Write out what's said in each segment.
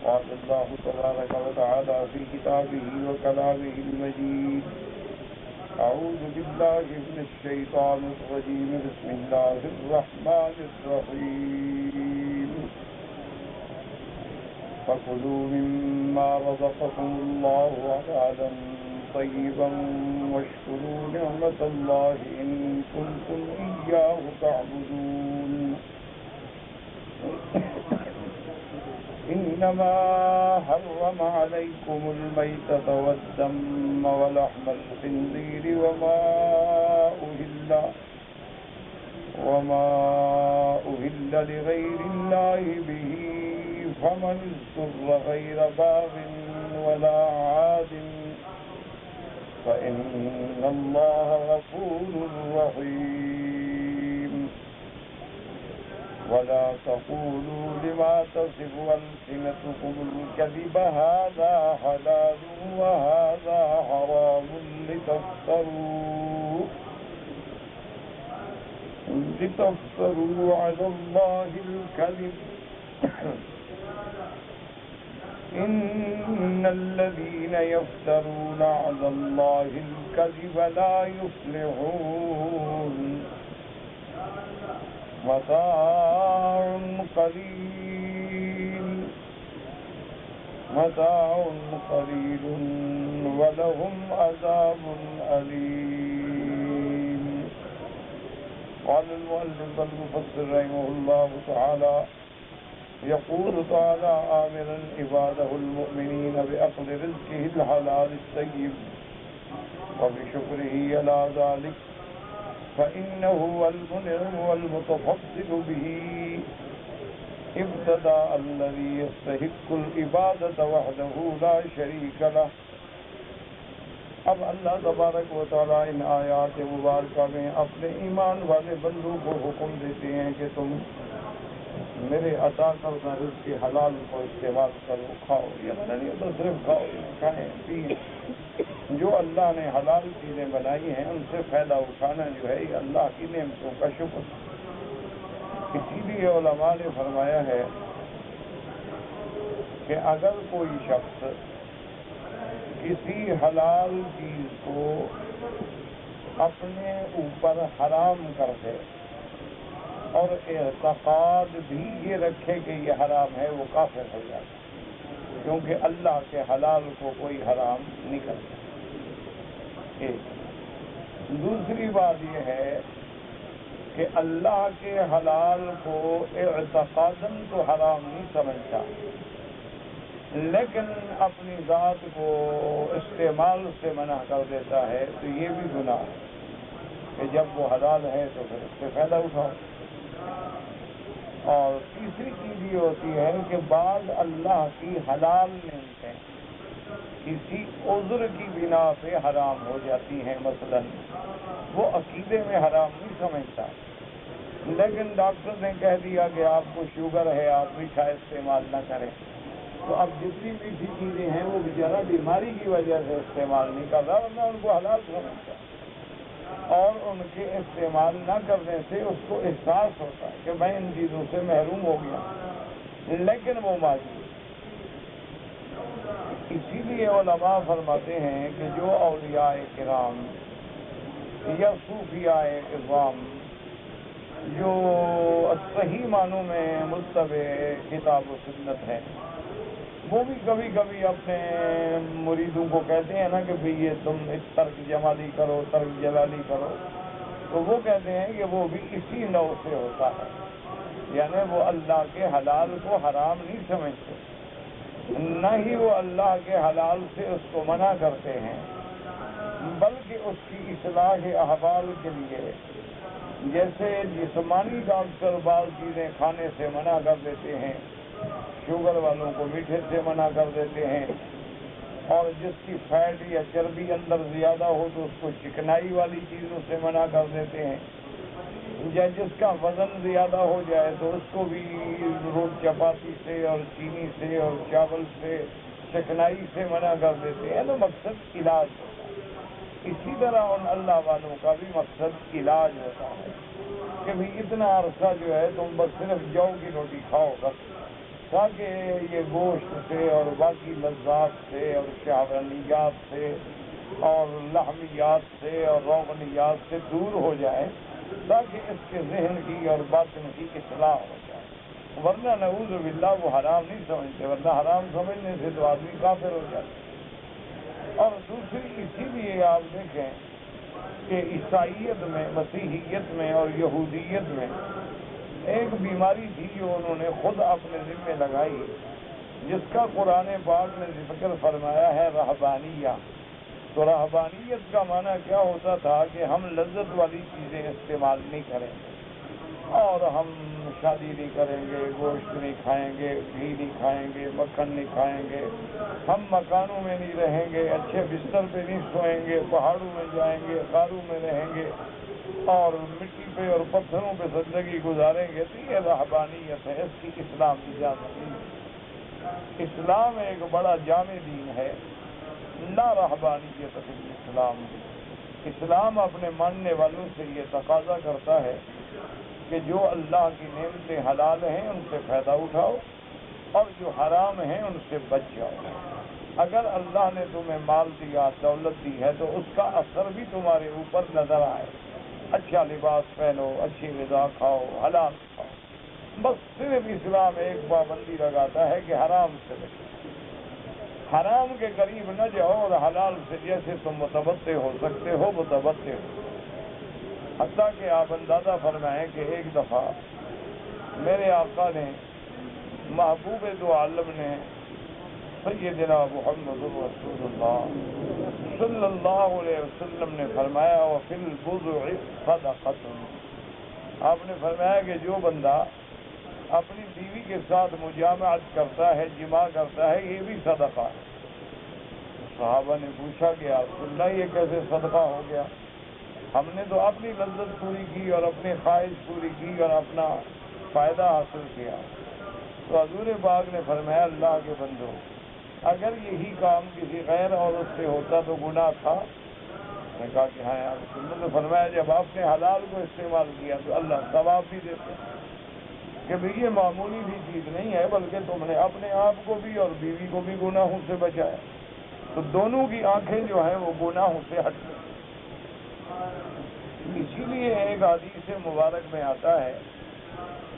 قال الله تبارك وتعالى في كتابه وكلامه المجيد أعوذ بالله من الشيطان الرجيم بسم الله الرحمن الرحيم فكلوا مما رزقكم الله حلالا طيبا واشكروا نعمة الله إن كنتم إياه تعبدون إنما حرم عليكم الميتة والدم ولحم الخنزير وما أهل لغير الله به فمن اضطر غير باغ ولا عاد فإن الله غفور رحيم ولا تقولوا لما تصف ألسنتكم الكذب هذا حلال وهذا حرام لتفتروا على الله الكذب إن الذين يفترون على الله الكذب لا يفلحون متاع قليل ولهم عذاب أليم. قال المؤلف المفسر رحمه الله تعالى يقول تعالى آمرا عباده المؤمنين بأخذ رزقه الحلال الطيب وبشكره على ذلك فإنه هو المنعم والمتفضل به ابتداء الذي يستحق العبادة وحده لا شريك له. اب اللہ تبارک و تعالیٰ ان آیات مبارکہ میں اپنے ایمان والے بندوں کو حکم دیتے ہیں کہ تم میرے عطا کردہ رزق کے حلال کو استعمال کرو، کھاؤ. یہ نہیں تو صرف کھاؤ، کھائیں پیئیں. جو اللہ نے حلال چیزیں بنائی ہیں ان سے فائدہ اٹھانا جو ہے یہ اللہ کی نعمتوں کا شکر. اسی لیے علماء نے فرمایا ہے کہ اگر کوئی شخص کسی حلال چیز کو اپنے اوپر حرام کر دے اور اعتقاد بھی یہ رکھے کہ یہ حرام ہے، وہ کافر ہو جاتا ہے، کیونکہ اللہ کے حلال کو کوئی حرام نہیں کرتا. ایک دوسری بات یہ ہے کہ اللہ کے حلال کو اعتقاداً تو حرام نہیں سمجھتا، لیکن اپنی ذات کو استعمال سے منع کر دیتا ہے، تو یہ بھی گناہ ہے کہ جب وہ حلال ہے تو پھر اس سے فائدہ اٹھاؤ. اور تیسری چیز یہ ہوتی ہے کہ بعض اللہ کی حلال نعمتیں کسی عذر کی بنا پہ حرام ہو جاتی ہیں. مثلا وہ عقیدے میں حرام نہیں سمجھتا، لیکن ڈاکٹر نے کہہ دیا کہ آپ کو شوگر ہے، آپ میٹھا استعمال نہ کریں، تو اب جتنی میٹھی چیزیں ہیں وہ بیچارہ بیماری کی وجہ سے استعمال نہیں کر رہا، ورنہ ان کو حلال سمجھتا، اور ان کے استعمال نہ کرنے سے اس کو احساس ہوتا ہے کہ میں ان چیزوں سے محروم ہو گیا، لیکن وہ معذور. اسی لیے علماء فرماتے ہیں کہ جو اولیاء کرام یا صوفیاء اعظام جو صحیح معنوں میں متبع کتاب و سنت ہیں، وہ بھی کبھی کبھی اپنے مریدوں کو کہتے ہیں نا کہ بھئی یہ تم ترک جمالی کرو، ترک جلالی کرو، تو وہ کہتے ہیں کہ وہ بھی اسی نوع سے ہوتا ہے، یعنی وہ اللہ کے حلال کو حرام نہیں سمجھتے، نہ ہی وہ اللہ کے حلال سے اس کو منع کرتے ہیں، بلکہ اس کی اصلاح احوال کے لیے جیسے جسمانی ڈاکٹر بعض چیزیں کھانے سے منع کر دیتے ہیں، شوگر والوں کو میٹھے سے منع کر دیتے ہیں، اور جس کی فیٹ یا چربی اندر زیادہ ہو تو اس کو چکنائی والی چیزوں سے منع کر دیتے ہیں، یا جس کا وزن زیادہ ہو جائے تو اس کو بھی روٹ چپاتی سے اور چینی سے اور چاول سے چکنائی سے منع کر دیتے ہیں. تو مقصد علاج ہوتا ہے. اسی طرح ان اللہ والوں کا بھی مقصد علاج ہوتا ہے کہ بھی اتنا عرصہ جو ہے تم بس صرف جو کی روٹی کھاؤ، بس تاکہ یہ گوشت سے اور باقی لذات سے اور شہوانیات سے اور لحمیات سے اور روغنیات سے دور ہو جائے، تاکہ اس کے ذہن کی اور باطن کی اصلاح ہو جائے۔ ورنہ نعوذ باللہ وہ حرام نہیں سمجھتے، ورنہ حرام سمجھنے سے تو آدمی کافر ہو جاتا۔ اور دوسری اسی لیے آپ دیکھیں کہ عیسائیت میں، مسیحیت میں اور یہودیت میں ایک بیماری تھی جو انہوں نے خود اپنے ذمے لگائی، جس کا قرآن پاک نے ذکر فرمایا ہے، رہبانیہ۔ تو رہبانیت کا معنی کیا ہوتا تھا کہ ہم لذت والی چیزیں استعمال نہیں کریں گے، اور ہم شادی نہیں کریں گے، گوشت نہیں کھائیں گے، گھی نہیں کھائیں گے، مکھن نہیں کھائیں گے، ہم مکانوں میں نہیں رہیں گے، اچھے بستر پہ نہیں سوئیں گے، پہاڑوں میں جائیں گے، غاروں میں رہیں گے، اور مٹی پہ اور پتھروں پہ زندگی گزاریں گے۔ تو یہ رہبانیت ہے، اس کی اسلام اجازت نہیں ہے۔ اسلام ایک بڑا جامع دین ہے، لا رہبانیت فی الاسلام۔ اسلام اپنے ماننے والوں سے یہ تقاضا کرتا ہے کہ جو اللہ کی نعمتیں حلال ہیں ان سے فائدہ اٹھاؤ، اور جو حرام ہیں ان سے بچ جاؤ۔ اگر اللہ نے تمہیں مال دیا، دولت دی ہے، تو اس کا اثر بھی تمہارے اوپر نظر آئے۔ اچھا لباس پہنو، اچھی غذا کھاؤ، حلال کھاؤ۔ بس صرف اسلام ایک پابندی لگاتا ہے کہ حرام سے بچو، حرام کے قریب نہ جاؤ، اور حلال سے جیسے تم متبتع ہو سکتے ہو متبتع ہو۔ حتیٰ کہ آپ اندازہ فرمائیں کہ ایک دفعہ میرے آقا نے، محبوب دو عالم نے، سیدنا محمد رسول اللہ صلی اللہ علیہ وسلم نے فرمایا، وفی البضع صدقۃ۔ آپ نے فرمایا کہ جو بندہ اپنی بیوی کے ساتھ مجامعت کرتا ہے، جماع کرتا ہے، یہ بھی صدقہ ہے۔ صحابہ نے پوچھا کہ یا رسول اللہ یہ کیسے صدقہ ہو گیا؟ ہم نے تو اپنی لذت پوری کی اور اپنی خواہش پوری کی اور اپنا فائدہ حاصل کیا۔ تو حضور پاک نے فرمایا، اللہ کے بندو، اگر یہی کام کسی غیر عورت سے ہوتا تو گناہ تھا؟ میں نے کہا کہ ہاں یا رسول اللہ۔ نے فرمایا جب آپ نے حلال کو استعمال کیا تو اللہ ثواب بھی دیتے کہ بھئی یہ معمولی بھی چیز نہیں ہے، بلکہ تم نے اپنے آپ کو بھی اور بیوی کو بھی گناہوں سے بچایا۔ تو دونوں کی آنکھیں جو ہیں وہ گناہوں سے ہٹ گئی۔ اسی لیے ایک حدیث مبارک میں آتا ہے،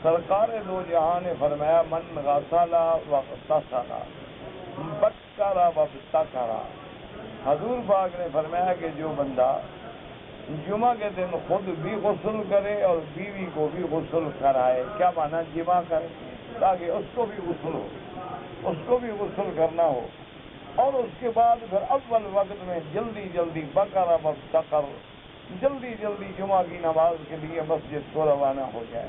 سرکار دو جہاں نے فرمایا، من غسل واغتسل بکر وابتکر۔ حضور پاک نے فرمایا کہ جو بندہ جمعہ کے دن خود بھی غسل کرے اور بیوی کو بھی غسل کرائے، کیا معنی؟ جمع کرے، تاکہ اس کو بھی غسل ہو، اس کو بھی غسل کرنا ہو، اور اس کے بعد پھر اول وقت میں جلدی جلدی بکر وابتکر، جلدی جلدی جمعہ کی نماز کے لیے مسجد کو روانہ ہو جائے،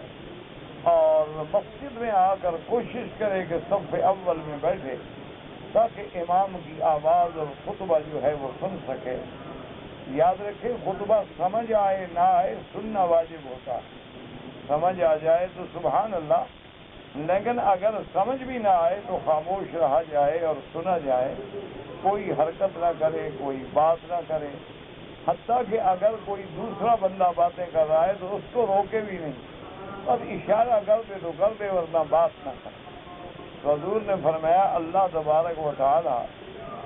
اور مسجد میں آ کر کوشش کرے کہ صف اول میں بیٹھے، تاکہ امام کی آواز اور خطبہ جو ہے وہ سن سکے۔ یاد رکھیں، خطبہ سمجھ آئے نہ آئے سننا واجب ہوتا، سمجھ آ جائے تو سبحان اللہ، لیکن اگر سمجھ بھی نہ آئے تو خاموش رہا جائے اور سنا جائے، کوئی حرکت نہ کرے، کوئی بات نہ کرے، حتیٰ کہ اگر کوئی دوسرا بندہ باتیں کر رہا ہے تو اس کو روکے بھی نہیں، اور اشارہ کر دے تو کر دے، ورنہ بات نہ کرے۔ تو حضور نے فرمایا، اللہ تبارک و تعالی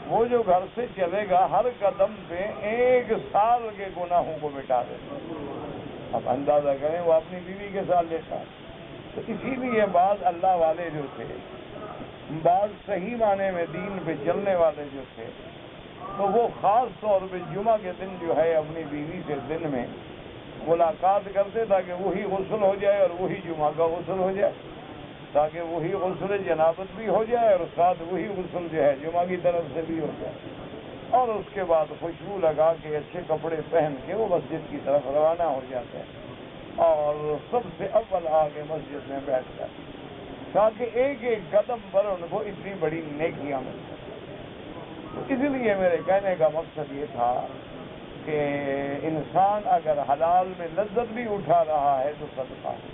وہ جو گھر سے چلے گا ہر قدم پہ 1 سال کے گناہوں کو مٹا دے۔ اب اندازہ کریں وہ اپنی بیوی کے ساتھ لیتا۔ تو اسی لیے بعض اللہ والے جو تھے، بعض صحیح معنی میں دین پہ چلنے والے جو تھے، تو وہ خاص طور پہ جمعہ کے دن جو ہے اپنی بیوی سے دن میں ملاقات کرتے تاکہ وہی غسل ہو جائے اور وہی جمعہ کا غسل ہو جائے، تاکہ وہی غسل جنابت بھی ہو جائے اور ساتھ وہی غسل جو ہے جمعہ کی طرف سے بھی ہو جائے، اور اس کے بعد خوشبو لگا کے اچھے کپڑے پہن کے وہ مسجد کی طرف روانہ ہو جاتے ہیں، اور سب سے اول آ کے مسجد میں بیٹھ جاتے ہیں، تاکہ ایک ایک قدم پر ان کو اتنی بڑی نیکیاں ملتی۔ اس لیے میرے کہنے کا مقصد یہ تھا کہ انسان اگر حلال میں لذت بھی اٹھا رہا ہے تو صدقہ ہے،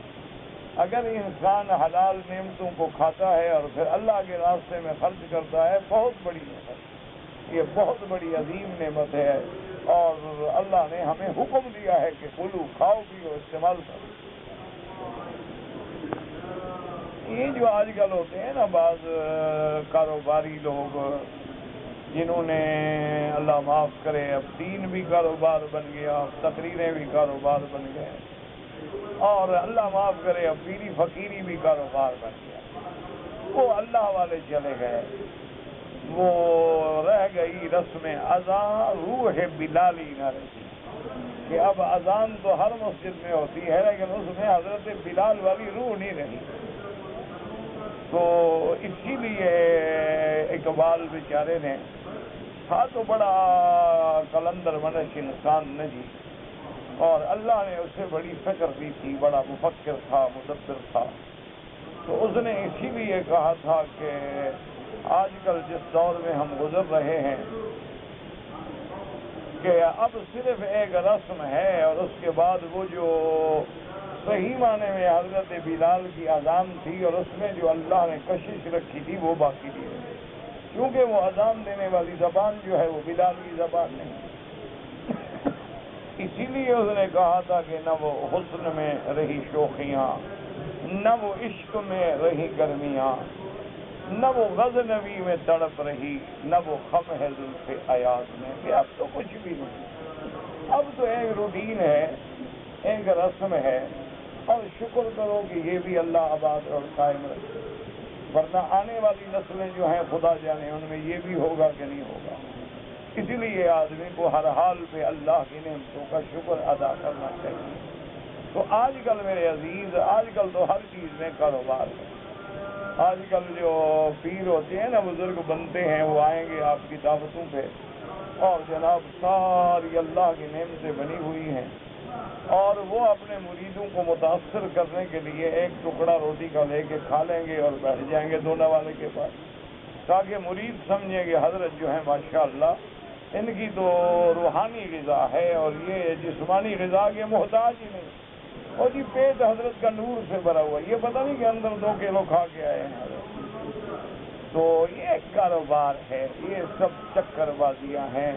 اگر انسان حلال نعمتوں کو کھاتا ہے اور پھر اللہ کے راستے میں خرچ کرتا ہے، بہت بڑی نعمت، یہ بہت بڑی عظیم نعمت ہے، اور اللہ نے ہمیں حکم دیا ہے کہ کلو، کھاؤ پیو، استعمال کرو۔ یہ جو آج کل ہوتے ہیں نا بعض کاروباری لوگ جنہوں نے اللہ معاف کرے اب دین بھی کاروبار بن گیا، تقریریں بھی کاروبار بن گئے، اور اللہ معاف کرے اب پیری فقیری بھی کاروبار بن گیا، وہ اللہ والے چلے گئے، وہ رہ گئی رسم اذان روح بلالی نہ رہی کہ اب اذان تو ہر مسجد میں ہوتی ہے لیکن اس میں حضرت بلال والی روح نہیں رہی۔ تو اسی لیے اقبال بیچارے نے تھا تو بڑا قلندر منش انسان نہیں، اور اللہ نے اسے بڑی فکر دی تھی، بڑا مفکر تھا، مدبر تھا، تو اس نے اسی لیے کہا تھا کہ آج کل جس دور میں ہم گزر رہے ہیں کہ اب صرف ایک رسم ہے، اور اس کے بعد وہ جو صحیح معنی میں حضرت بلال کی اذان تھی اور اس میں جو اللہ نے کشش رکھی تھی وہ باقی نہیں رہی، کیونکہ وہ اذان دینے والی زبان جو ہے وہ بلال کی زبان نہیں۔ اسی لیے اس نے کہا تھا کہ نہ وہ حسن میں رہی شوخیاں، نہ وہ عشق میں رہی گرمیاں، نہ وہ غزنوی میں تڑپ رہی، نہ وہ خم ہے زلف ایاز میں، کہ اب تو کچھ بھی نہیں، اب تو ایک روٹین ہے، ایک رسم ہے، اور شکر کرو کہ یہ بھی اللہ آباد اور قائم رکھے، ورنہ آنے والی نسلیں جو ہیں خدا جانے ان میں یہ بھی ہوگا کہ نہیں ہوگا۔ اسی لیے آدمی کو ہر حال پہ اللہ کی نعمتوں کا شکر ادا کرنا چاہیے۔ تو آج کل میرے عزیز، آج کل تو ہر چیز میں کاروبار ہے۔ آج کل جو پیر ہوتے ہیں نا، بزرگ بنتے ہیں، وہ آئیں گے آپ کی دعوتوں پہ، اور جناب ساری اللہ کی نعمتیں بنی ہوئی ہیں، اور وہ اپنے مریدوں کو متاثر کرنے کے لیے ایک ٹکڑا روٹی کا لے کے کھا لیں گے اور بیٹھ جائیں گے دونا والے کے پاس، تاکہ مرید سمجھیں کہ حضرت جو ہے ماشاءاللہ ان کی تو روحانی غذا ہے اور یہ جسمانی غذا کے محتاج ہی نہیں، اور جی پیٹ حضرت کا نور سے بھرا ہوا، یہ پتہ نہیں کہ اندر 2 کلو کھا کے آئے ہیں حضرت۔ تو یہ کاروبار ہے، یہ سب چکر بازیاں ہیں،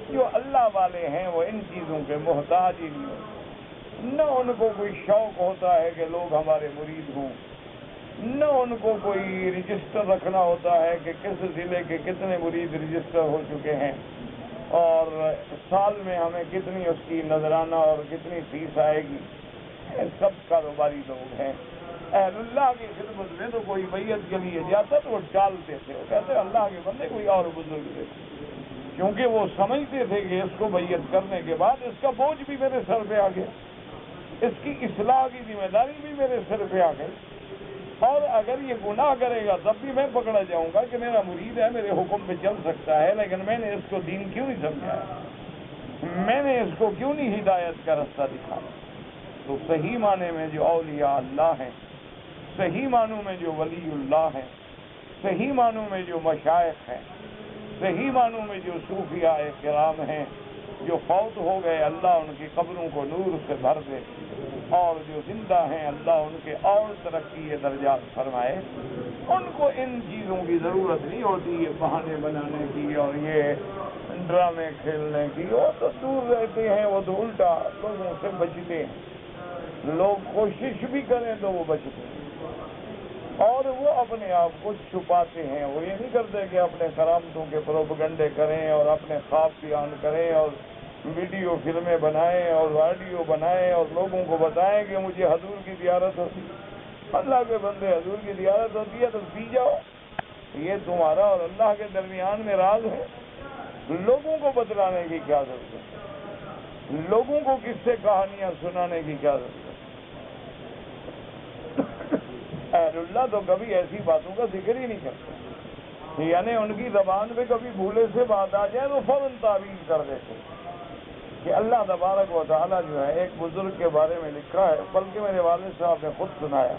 جو اللہ والے ہیں وہ ان چیزوں کے محتاج ہی نہیں ہوتے، نہ ان کو کوئی شوق ہوتا ہے کہ لوگ ہمارے مرید ہوں، نہ ان کو کوئی رجسٹر رکھنا ہوتا ہے کہ کس ضلع کے کتنے مرید رجسٹر ہو چکے ہیں، اور سال میں ہمیں کتنی اس کی نذرانہ اور کتنی فیس آئے گی۔ یہ سب کاروباری لوگ ہیں۔ اہل اللہ کی خدمت میں تو کوئی بیعت کے لیے جاتا تو وہ ٹالتے تھے، وہ کہتے اللہ کے بندے کوئی اور بزرگ تھے، کیونکہ وہ سمجھتے تھے کہ اس کو بیعت کرنے کے بعد اس کا بوجھ بھی میرے سر پہ آ گیا، اس کی اصلاح کی ذمہ داری بھی میرے سر پہ آ گئی، اور اگر یہ گناہ کرے گا تب بھی میں پکڑا جاؤں گا کہ میرا مرید ہے، میرے حکم پہ چل سکتا ہے، لیکن میں نے اس کو دین کیوں نہیں سمجھایا، میں نے اس کو کیوں نہیں ہدایت کا رستہ دکھایا۔ تو صحیح معنی میں جو اولیاء اللہ ہیں، صحیح معنوں میں جو ولی اللہ ہیں، صحیح معنوں میں جو مشائخ ہیں، صحیح معنوں میں جو صوفیاء کرام ہیں، جو فوت ہو گئے اللہ ان کی قبروں کو نور سے بھر دے، اور جو زندہ ہیں اللہ ان کے اور ترقی درجات فرمائے، ان کو ان چیزوں کی ضرورت نہیں ہوتی، یہ بہانے بنانے کی اور یہ ڈرامے کھیلنے کی، وہ تو دور رہتے ہیں، وہ تو الٹا لوگوں سے بچتے ہیں، لوگ کوشش بھی کریں تو وہ بچتے ہیں، اور وہ اپنے آپ کو چھپاتے ہیں، وہ یہ نہیں کرتے کہ اپنے کرامتوں کے پروپیگنڈے کریں اور اپنے خواب بیان کریں اور ویڈیو فلمیں بنائیں اور آڈیو بنائیں اور لوگوں کو بتائیں کہ مجھے حضور کی زیارت ہوتی۔ اللہ کے بندے، حضور کی زیارت ہوتی ہے تو پی جاؤ، یہ تمہارا اور اللہ کے درمیان میں راز ہے، لوگوں کو بتلانے کی کیا ضرورت ہے، لوگوں کو کس سے کہانیاں سنانے کی کیا ضرورت ہے۔ اہل اللہ تو کبھی ایسی باتوں کا ذکر ہی نہیں کرتے، یعنی ان کی زبان پہ کبھی بھولے سے بات آ جائے تو فوراً تعویل کر دیتے کہ اللہ تبارک و تعالیٰ جو ہے ایک بزرگ کے بارے میں لکھا ہے، بلکہ میرے والد صاحب نے خود سنایا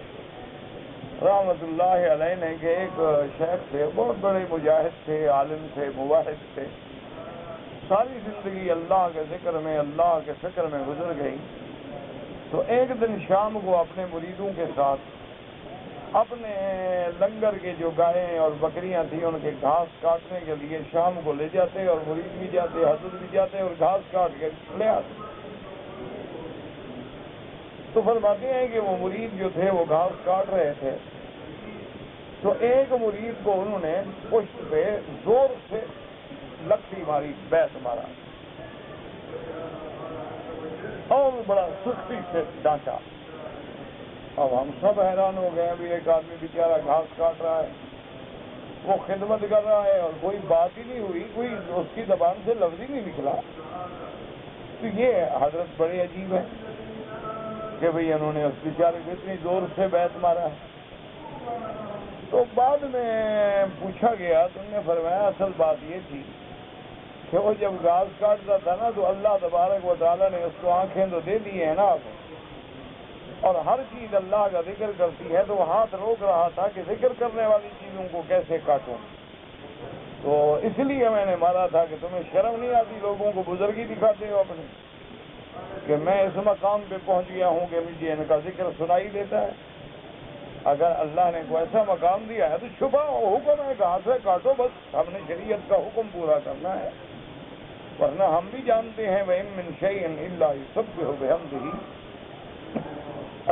رحمت اللہ علیہ نے کہ ایک شیخ تھے، بہت بڑے مجاہد تھے، عالم تھے، مواحد تھے، ساری زندگی اللہ کے ذکر میں، اللہ کے فکر میں گزر گئی، تو ایک دن شام کو اپنے مریدوں کے ساتھ اپنے لنگر کے جو گائیں اور بکریاں تھیں ان کے گھاس کاٹنے کے لیے شام کو لے جاتے، اور مرید بھی جاتے، حضرت بھی جاتے اور گھاس کاٹ کے لے آتے۔ تو فرماتے ہیں کہ وہ مرید جو تھے وہ گھاس کاٹ رہے تھے، تو ایک مرید کو انہوں نے پشت پہ زور سے لکڑی ماری، بیت مارا اور بڑا سختی سے ڈانٹا۔ اب ہم سب حیران ہو گئے، ابھی ایک آدمی بیچارہ گھاس کاٹ رہا ہے، وہ خدمت کر رہا ہے اور کوئی بات ہی نہیں ہوئی، کوئی اس کی زبان سے لفظ ہی نہیں نکلا۔ تو یہ حضرت بڑے عجیب ہے کہ بھئی انہوں نے اس بیچارے کو اتنی زور سے بیت مارا ہے۔ تو بعد میں پوچھا گیا تو انہوں نے فرمایا اصل بات یہ تھی کہ وہ جب گھاس کاٹتا تھا نا تو اللہ تبارک و تعالیٰ نے اس کو آنکھیں تو دے دی ہیں نا، اور ہر چیز اللہ کا ذکر کرتی ہے، تو وہ ہاتھ روک رہا تھا کہ ذکر کرنے والی چیزوں کو کیسے کاٹوں، تو اس لیے میں نے مارا تھا کہ تمہیں شرم نہیں آتی، لوگوں کو بزرگی دکھاتے ہو اپنی، کہ میں اس مقام پہ پہنچ گیا ہوں کہ مجھے ان کا ذکر سنائی دیتا ہے۔ اگر اللہ نے کوئی ایسا مقام دیا ہے تو چھپاؤ، حکم ہے کہاں سے کاٹو، بس ہم نے شریعت کا حکم پورا کرنا ہے، ورنہ ہم بھی جانتے ہیں وَإِن مِّن شَيْءٍ إِلَّا يُسَبِّحُ بِحَمْدِهِ،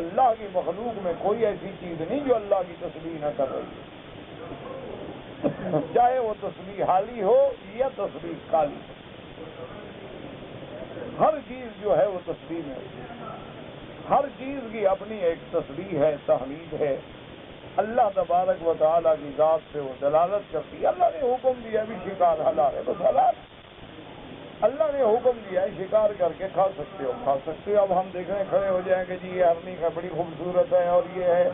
اللہ کی مخلوق میں کوئی ایسی چیز نہیں جو اللہ کی تسبیح نہ کر رہی، چاہے وہ تسبیح حالی ہو یا تسبیح کالی، ہر چیز جو ہے وہ تسبیح میں، ہر چیز کی اپنی ایک تسبیح ہے، تحمید ہے۔ اللہ تبارک و تعالیٰ کی ذات سے وہ دلالت کرتی ہے۔ اللہ نے حکم دیا بھی شکار حلال ہے، بس حلال، اللہ نے حکم دیا ہے شکار کر کے کھا سکتے ہو، کھا سکتے ہو۔ اب ہم دیکھنے کھڑے ہو جائیں کہ جی یہ ہرنی کا بڑی خوبصورت ہے اور یہ ہے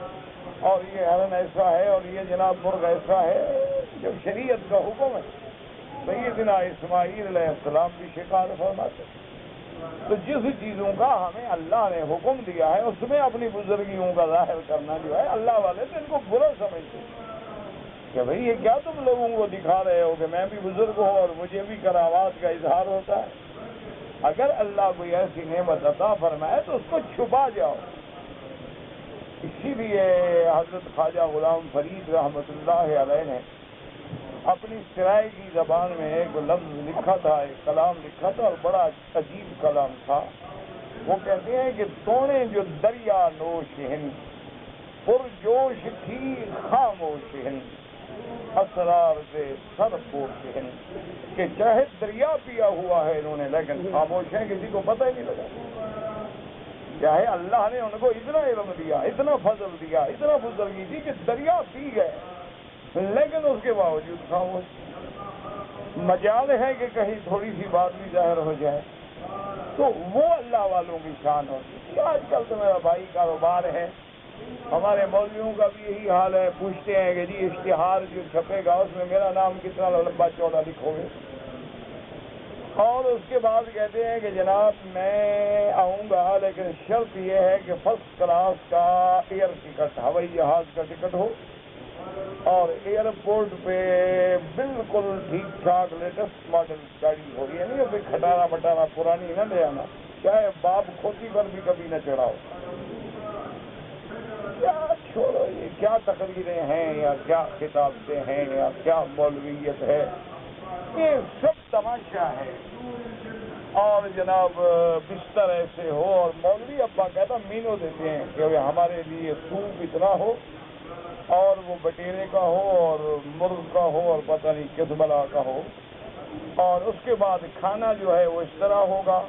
اور یہ ہرن ایسا ہے اور یہ جناب مرغ ایسا ہے، جب شریعت کا حکم ہے۔ سیدنا اسماعیل علیہ السلام بھی شکار فرماتے، تو جس چیزوں کا ہمیں اللہ نے حکم دیا ہے اس میں اپنی بزرگیوں کا ظاہر کرنا جو ہے، اللہ والے تو ان کو برا سمجھتے کہ بھئی یہ کیا تم لوگوں کو دکھا رہے ہو کہ میں بھی بزرگ ہوں اور مجھے بھی کرامات کا اظہار ہوتا ہے۔ اگر اللہ کوئی ایسی نعمت عطا فرمائے تو اس کو چھپا جاؤ۔ اسی لیے حضرت خواجہ غلام فرید رحمۃ اللہ علیہ نے اپنی سرائے کی زبان میں ایک لفظ لکھا تھا، ایک کلام لکھا تھا اور بڑا عجیب کلام تھا۔ وہ کہتے ہیں کہ تونے جو دریا نوش ہن، پرجوش تھی خاموش ہن، اسرار سے سر پوش ہن، کہ چاہے دریا پیا ہوا ہے انہوں نے لیکن خاموش ہیں، کسی کو پتہ ہی نہیں لگا۔ چاہے اللہ نے ان کو اتنا علم دیا، اتنا فضل دیا، اتنا بزرگی دی کہ دریا پی گئے لیکن اس کے باوجود خاموش۔ مجال ہے کہ کہیں تھوڑی سی بات بھی ظاہر ہو جائے تو وہ اللہ والوں کی شان ہوتی ہے۔ آج کل تو میرا بھائی کاروبار ہے، ہمارے مولویوں کا بھی یہی حال ہے، پوچھتے ہیں کہ جی اشتہار جو چھپے گا اس میں میرا نام کتنا لمبا چوڑا لکھو گے، اور اس کے بعد کہتے ہیں کہ جناب میں آؤں گا لیکن شرط یہ ہے کہ فرسٹ کلاس کا ایئر ٹکٹ، ہوائی جہاز کا ٹکٹ ہو اور ایئرپورٹ پہ بالکل ٹھیک ٹھاک لیٹسٹ ماڈل گاڑی ہو، یہ نہیں ہو کھٹارا بٹارا پرانی نہ لے آنا، چاہے باپ کھوتی پر بھی کبھی نہ چڑھاؤ۔ کیا چھوڑو، یہ کیا تقریریں ہیں یا کیا خطابتیں ہیں یا کیا مولویت ہے، یہ سب تماشا ہے۔ اور جناب بستر ایسے ہو، اور مولوی ابا کہتا مینو دیتے ہیں کہ ہمارے لیے سوپ اتنا ہو اور وہ بٹیرے کا ہو اور مرغ کا ہو اور پتہ نہیں کس بلا کا ہو، اور اس کے بعد کھانا جو ہے وہ اس طرح ہوگا،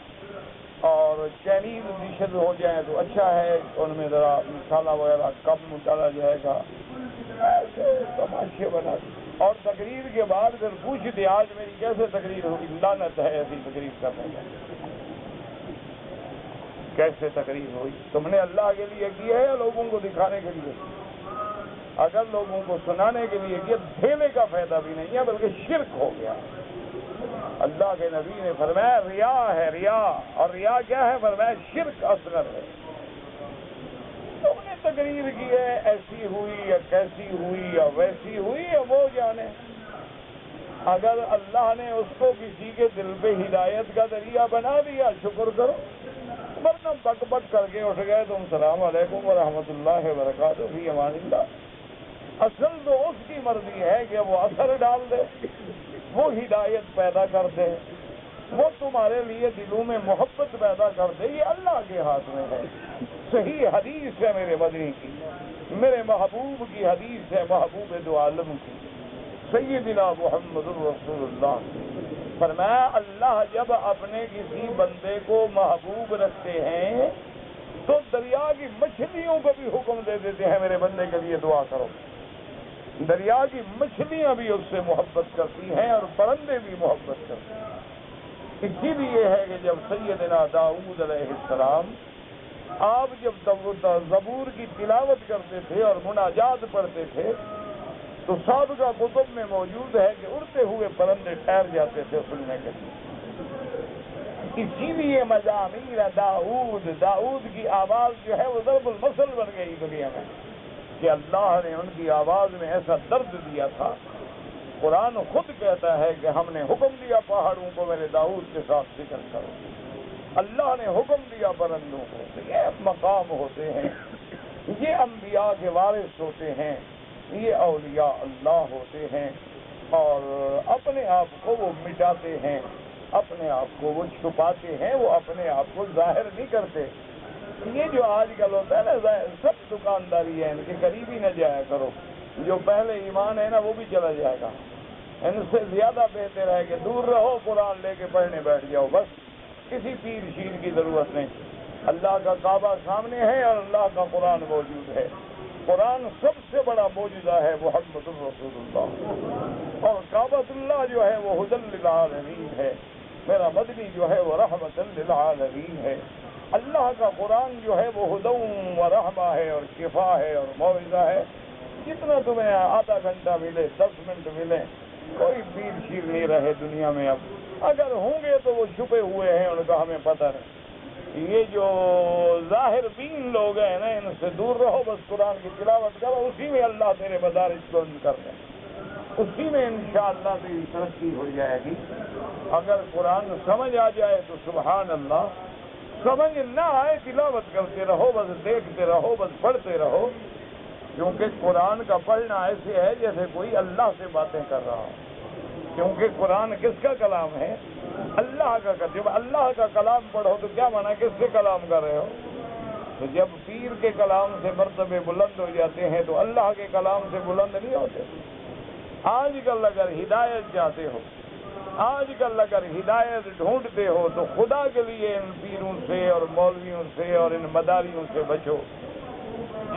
اور چائنیز ڈشز ہو جائیں تو اچھا ہے، ان میں ذرا مسالہ وغیرہ کم ڈالا جائے گا، ایسے تماشے بنا۔ اور تقریر کے بعد پھر پوچھتے آج میری کیسے تقریر ہوگی، لعنت ہے ایسی تقریر کرنے کا، کیسے تقریر ہوئی، تم نے اللہ کے لیے کی ہے یا لوگوں کو دکھانے کے لیے؟ اگر لوگوں کو سنانے کے لیے کیا، دھیلے کا فائدہ بھی نہیں ہے بلکہ شرک ہو گیا۔ اللہ کے نبی نے فرمایا ریا ہے، ریا، اور ریا کیا ہے؟ فرمایا شرک اصغر ہے۔ تم نے تقریر کی ہے، ایسی ہوئی یا کیسی ہوئی یا ویسی ہوئی یا وہ جانے، اگر اللہ نے اس کو کسی کے دل پہ ہدایت کا ذریعہ بنا دیا شکر کرو، ورنہ بک بک کر کے اٹھ گئے تم السلام علیکم ورحمۃ اللہ وبرکاتہ فی امان اللہ۔ اصل تو اس کی مرضی ہے کہ وہ اثر ڈال دے، وہ ہدایت پیدا کر دے، وہ تمہارے لیے دلوں میں محبت پیدا کر دے، یہ اللہ کے ہاتھ میں ہے۔ صحیح حدیث ہے میرے مدنی کی میرے محبوب کی حدیث ہے، محبوب دو عالم کی، سیدنا محمد رسول اللہ فرمایا اللہ جب اپنے کسی بندے کو محبوب رکھتے ہیں تو دریا کی مچھلیوں کو بھی حکم دے دیتے ہیں میرے بندے کے لیے دعا کرو۔ دریا کی مچھلیاں بھی اس سے محبت کرتی ہیں اور پرندے بھی محبت کرتے ہیں۔ اسی لیے ہے کہ جب سیدنا داؤد علیہ السلام آپ جب زبور کی تلاوت کرتے تھے اور مناجات پڑھتے تھے تو سابقہ کتب میں موجود ہے کہ اڑتے ہوئے پرندے ٹھہر جاتے تھے سننے کے لیے۔ اسی لیے مزامیر داؤد کی آواز جو ہے وہ ضرب المثل بن گئی دنیا میں، کہ اللہ نے ان کی آواز میں ایسا درد دیا تھا۔ قرآن خود کہتا ہے کہ ہم نے حکم دیا پہاڑوں کو میرے داؤد کے ساتھ ذکر کرو، اللہ نے حکم دیا پرندوں کو۔ یہ مقام ہوتے ہیں، یہ انبیاء کے وارث ہوتے ہیں، یہ اولیاء اللہ ہوتے ہیں، اور اپنے آپ کو وہ مٹاتے ہیں، اپنے آپ کو وہ چھپاتے ہیں، وہ اپنے آپ کو ظاہر نہیں کرتے۔ یہ جو آج کل ہوتا ہے نا، سب دکانداری ہے، ان کے قریب ہی نہ جایا کرو، جو پہلے ایمان ہے نا وہ بھی چلا جائے گا۔ ان سے زیادہ بہتر ہے کہ دور رہو، قرآن لے کے پڑھنے بیٹھ جاؤ، بس کسی پیر شیر کی ضرورت نہیں۔ اللہ کا کعبہ سامنے ہے اور اللہ کا قرآن موجود ہے۔ قرآن سب سے بڑا معجزہ ہے محمد الرسول اللہ، اور کعبۃ اللہ جو ہے وہ ھدی للعالمین ہے، میرا مدنی جو ہے وہ رحمت للعالمین ہے۔ اللہ کا قرآن جو ہے وہ ھدی و رحمہ ہے اور شفا ہے اور موعظہ ہے۔ جتنا تمہیں آدھا گھنٹہ ملے، 10 منٹ ملے، کوئی پیر شیر نہیں رہے دنیا میں اب، اگر ہوں گے تو وہ چھپے ہوئے ہیں، ان کا ہمیں پتہ نہیں۔ یہ جو ظاہر بین لوگ ہیں نا، ان سے دور رہو، بس قرآن کی تلاوت کرو، اسی میں اللہ تیرے مدارج کو کر دیں، اسی میں انشاءاللہ تیری ترقی ہو جائے گی۔ اگر قرآن سمجھ آ جائے تو سبحان اللہ، سمجھ نہ آئے تلاوت کرتے رہو، بس دیکھتے رہو، بس پڑھتے رہو، کیونکہ قرآن کا پڑھنا ایسے ہے جیسے کوئی اللہ سے باتیں کر رہا ہو، کیونکہ قرآن کس کا کلام ہے؟ اللہ کا۔ جب اللہ کا کلام پڑھو تو کیا مانا کس سے کلام کر رہے ہو؟ تو جب پیر کے کلام سے مرتبے بلند ہو جاتے ہیں تو اللہ کے کلام سے بلند نہیں ہوتے۔ آج کل اگر ہدایت چاہتے ہو، آج کل اگر ہدایت ڈھونڈتے ہو تو خدا کے لیے ان پیروں سے اور مولویوں سے اور ان مداریوں سے بچو۔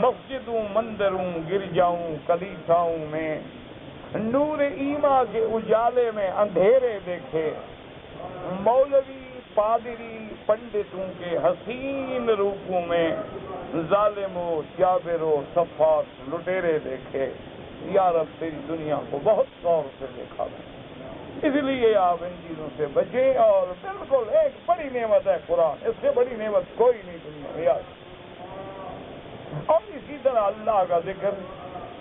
مسجدوں، مندروں، گرجاؤں، کلیساؤں میں نور ایمان کے اجالے میں اندھیرے دیکھے، مولوی پادری پنڈتوں کے حسین روپوں میں ظالموں، جابروں، صفات، لٹیرے دیکھے۔ یا رب تیری دنیا کو بہت غور سے دیکھا ہے، اس لیے آپ ان چیزوں سے بچیں، اور بالکل ایک بڑی نعمت ہے قرآن، اس سے بڑی نعمت کوئی نہیں دنیا میں یاد۔ اور اسی طرح اللہ کا ذکر،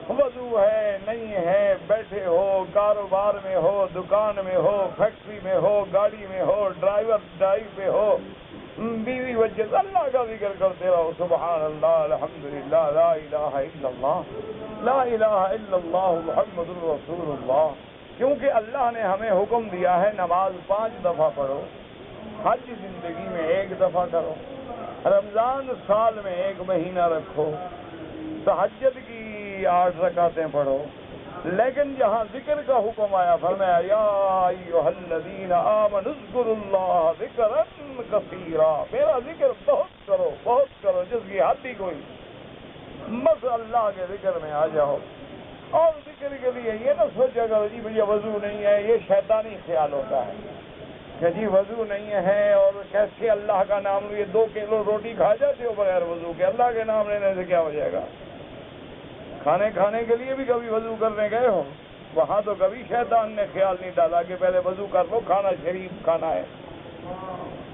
وضو ہے نہیں ہے، بیٹھے ہو، کاروبار میں ہو، دکان میں ہو، فیکٹری میں ہو، گاڑی میں ہو، ڈرائیور ڈرائیو پہ ہو، بیوی بچے، اللہ کا ذکر کرتے رہو، سبحان اللہ، الحمدللہ، لا الہ الا اللہ، لا الہ الا اللہ محمد الرسول اللہ۔ کیونکہ اللہ نے ہمیں حکم دیا ہے نماز 5 دفعہ پڑھو، حج زندگی میں 1 دفعہ کرو، رمضان سال میں 1 مہینہ رکھو، تہجد کی 8 رکعتیں پڑھو۔ لیکن جہاں ذکر کا حکم آیا فرمایا یا ایھا الذین آمنوا اذکروا اللہ ذکرا کثیرا، میرا ذکر بہت کرو، بہت کرو، جس کی حد ہی کوئی، بس اللہ کے ذکر میں آ جاؤ۔ اور ذکر کے لیے یہ نہ سوچا کرو جی بھیا وضو نہیں ہے، یہ شیطانی خیال ہوتا ہے کہ جی وضو نہیں ہے اور کیسے اللہ کا نام لو، یہ 2 کلو روٹی کھا جاتے ہو بغیر وضو کے، اللہ کے نام لینے سے کیا ہو جائے گا؟ کھانے کے لیے بھی کبھی وضو کرنے گئے ہو؟ وہاں تو کبھی شیطان نے خیال نہیں ڈالا کہ پہلے وضو کر لو، کھانا شریف کھانا ہے،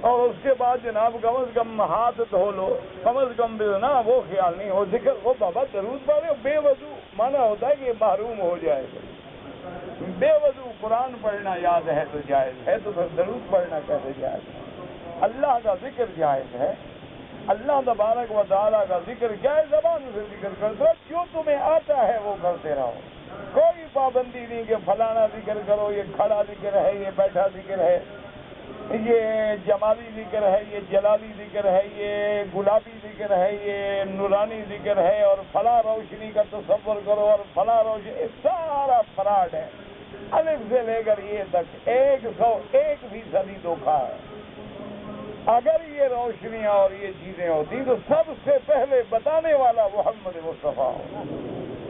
اور اس کے بعد جناب کم از کم ہاتھ دھو لو، کم از کم بھی نا وہ خیال نہیں ہو، ذکر وہ بابا درود پڑھو، بے وضو مانا ہوتا ہے کہ یہ محروم ہو جائے گا، بے وضو قرآن پڑھنا یاد ہے تو جائز ہے، تو پھر درود پڑھنا کیسے جائز ہے؟ اللہ کا ذکر جائز ہے، اللہ تبارک و تعالیٰ کا ذکر جائز، زبان سے ذکر کرتے رہو، جو تمہیں آتا ہے وہ کرتے رہو، کوئی پابندی نہیں کہ فلانا ذکر کرو، یہ کھڑا ذکر ہے، یہ بیٹھا ذکر ہے، یہ جمالی ذکر ہے، یہ جلالی ذکر ہے، یہ گلابی ذکر ہے، یہ نورانی ذکر ہے، اور فلاں روشنی کا تصور کرو اور فلاں روشنی، سارا فراڈ ہے، الف سے لے کر یہ تک 101% دھوکہ ہے۔ اگر یہ روشنیاں اور یہ چیزیں ہوتی تو سب سے پہلے بتانے والا محمد مصطفیٰ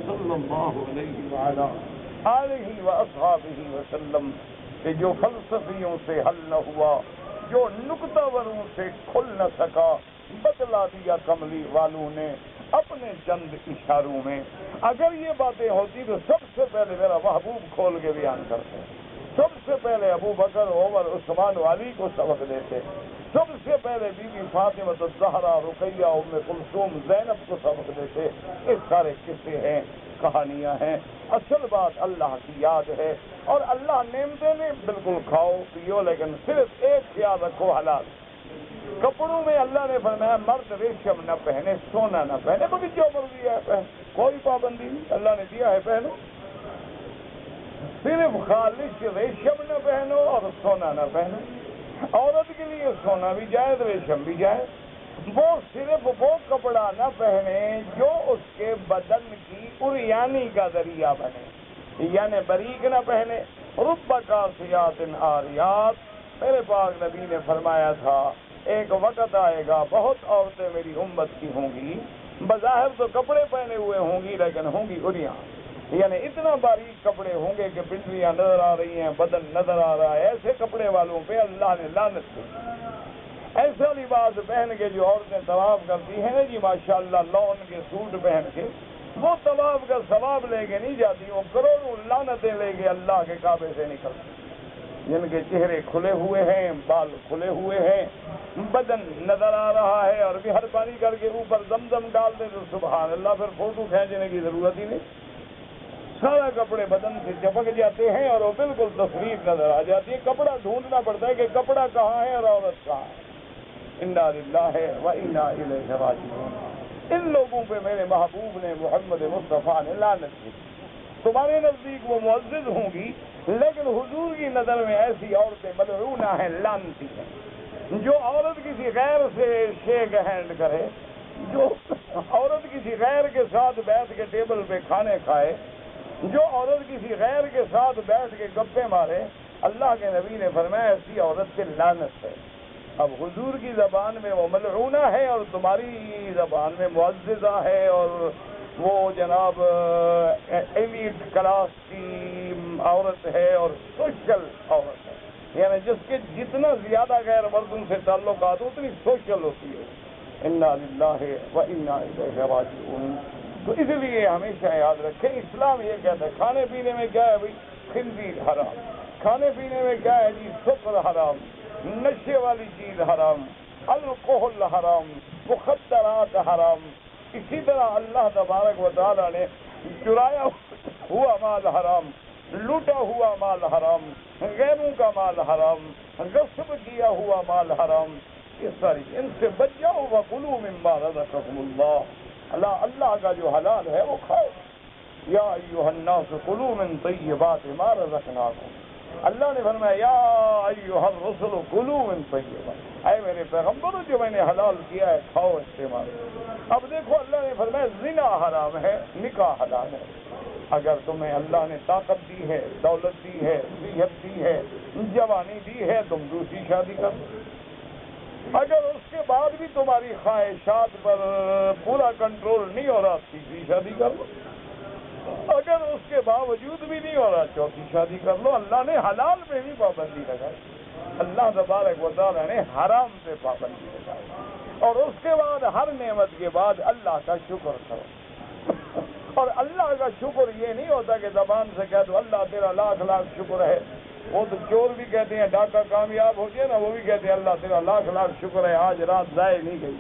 صلی اللہ علیہ آلہ واصحابہ وسلم، کہ جو فلسفیوں سے حل نہ ہوا، جو نکتہ وروں سے کھل نہ سکا، بتلا دیا کملی والوں نے اپنے چند اشاروں میں۔ اگر یہ باتیں ہوتی تو سب سے پہلے میرا محبوب کھول کے بیان کرتے، سب سے پہلے ابو بکر، عمر، عثمان و علی کو سبق دیتے، سب سے پہلے بی بی فاطمہ الزہرا، رقیہ، ام کلثوم، زینب کو سبق دیتے۔ یہ سارے قصے ہیں، کہانیاں ہیں، اصل بات اللہ کی یاد ہے۔ اور اللہ نعمتیں نے بالکل کھاؤ پیو، لیکن صرف ایک خیال رکھو، حلال۔ کپڑوں میں اللہ نے فرمایا مرد ریشم نہ پہنے، سونا نہ پہنے، بلکہ جو مرضی ہے پہن، کوئی پابندی نہیں، اللہ نے دیا ہے پہنو۔ صرف خالص ریشم نہ پہنو اور سونا نہ پہنو۔ عورت کے لیے سونا بھی جائز، ریشم بھی جائز۔ وہ صرف وہ کپڑا نہ پہنے جو اس کے بدن کی عریانی کا ذریعہ بنے، یعنی باریک نہ پہنے۔ رب کاسیات عاریات، میرے پاک نبی نے فرمایا تھا ایک وقت آئے گا بہت عورتیں میری امت کی ہوں گی، بظاہر تو کپڑے پہنے ہوئے ہوں گی لیکن ہوں گی عریاں، یعنی اتنا باریک کپڑے ہوں گے کہ پنڈلیاں نظر آ رہی ہیں، بدن نظر آ رہا ہے۔ ایسے کپڑے والوں پہ اللہ نے لعنت کی۔ ایسا لباس پہن کے جو عورتیں طواف کرتی ہیں نا جی ماشاءاللہ، لون کے سوٹ پہن کے، وہ طواف کا ثواب لے کے نہیں جاتی، وہ کروڑوں لعنتیں لے کے اللہ کے کعبے سے نکلتی، جن کے چہرے کھلے ہوئے ہیں، بال کھلے ہوئے ہیں، بدن نظر آ رہا ہے، اور بھی ہر پانی کر کے اوپر زمزم ڈال دے تو سبحان اللہ، پھر فوٹو کھینچنے کی ضرورت ہی نہیں، سارا کپڑے بدن سے چپک جاتے ہیں اور وہ بالکل تصویر نظر آ جاتی ہے۔ کپڑا ڈھونڈنا پڑتا ہے کہ کپڑا کہاں ہے اور عورت کہاں ہے۔ انا للہ و انا الیہ راجعون۔ ان لوگوں پہ میرے محبوب نے، محمد مصطفیٰ نے لعنت کی۔ تمہارے نزدیک وہ معزز ہوں گی، لیکن حضور کی نظر میں ایسی عورتیں ملعونہ ہیں، لعنتی ہیں۔ جو عورت کسی غیر سے شیک ہینڈ کرے، جو عورت کسی غیر کے ساتھ بیٹھ کے ٹیبل پہ کھانے کھائے، جو عورت کسی غیر کے ساتھ بیٹھ کے گپے مارے، اللہ کے نبی نے فرمایا ایسی عورت سے لعنت ہے۔ اب حضور کی زبان میں وہ ملعونہ ہے اور تمہاری زبان میں معززہ ہے، اور وہ جناب ایلیٹ کلاس کی عورت ہے اور سوشل عورت ہے، یعنی جس کے جتنا زیادہ غیر مردوں سے تعلقات اتنی سوشل ہوتی ہے۔ انا للہ و انا الیہ راجعون۔ تو اس لیے ہمیشہ یاد رکھیں، اسلام یہ کہتا ہے کھانے پینے میں کیا ہے بھائی، خنزیر حرام، کھانے پینے میں کیا ہے جی، سکر حرام، نشے والی چیز حرام، الکحل حرام، مخدرات حرام۔ اسی طرح اللہ تبارک و تعالیٰ نے چرایا ہوا مال حرام، لوٹا ہوا مال حرام، غیروں کا مال حرام، غصب کیا ہوا مال حرام، یہ ساری ان سے بچ جاؤ۔ وَكُلُوا مِمَّا رَزَقَكُمُ اللَّهُ، اللہ کا جو حلال ہے وہ کھاؤ۔ یا ایھا الناس کلوا من طیبات ما رزقناکم، اللہ نے فرمایا یا ایھا الرسل کلوا من طیبات، اے میرے پیغمبروں جو میں نے حلال کیا ہے کھاؤ، استعمال۔ اب دیکھو اللہ نے فرمایا زنا حرام ہے، نکاح حلال ہے۔ اگر تمہیں اللہ نے طاقت دی ہے، دولت دی ہے، صحت دی ہے، جوانی دی ہے، تم دوسری شادی کرو۔ اگر اس کے بعد بھی تمہاری خواہشات پر پورا کنٹرول نہیں ہو رہا، تیسری شادی کر لو۔ اگر اس کے باوجود بھی نہیں ہو رہا، چوتھی شادی کر لو۔ اللہ نے حلال پہ بھی پابندی لگائی، اللہ تبارک و تعالیٰ نے حرام پہ پابندی لگائی۔ اور اس کے بعد ہر نعمت کے بعد اللہ کا شکر کرو۔ اور اللہ کا شکر یہ نہیں ہوتا کہ زبان سے کہہ دو اللہ تیرا لاکھ لاکھ شکر ہے۔ وہ تو چور بھی کہتے ہیں ڈاکہ کامیاب ہو گیا نا، وہ بھی کہتے ہیں اللہ تیرا لاکھ لاکھ شکر ہے آج رات ضائع نہیں گئی۔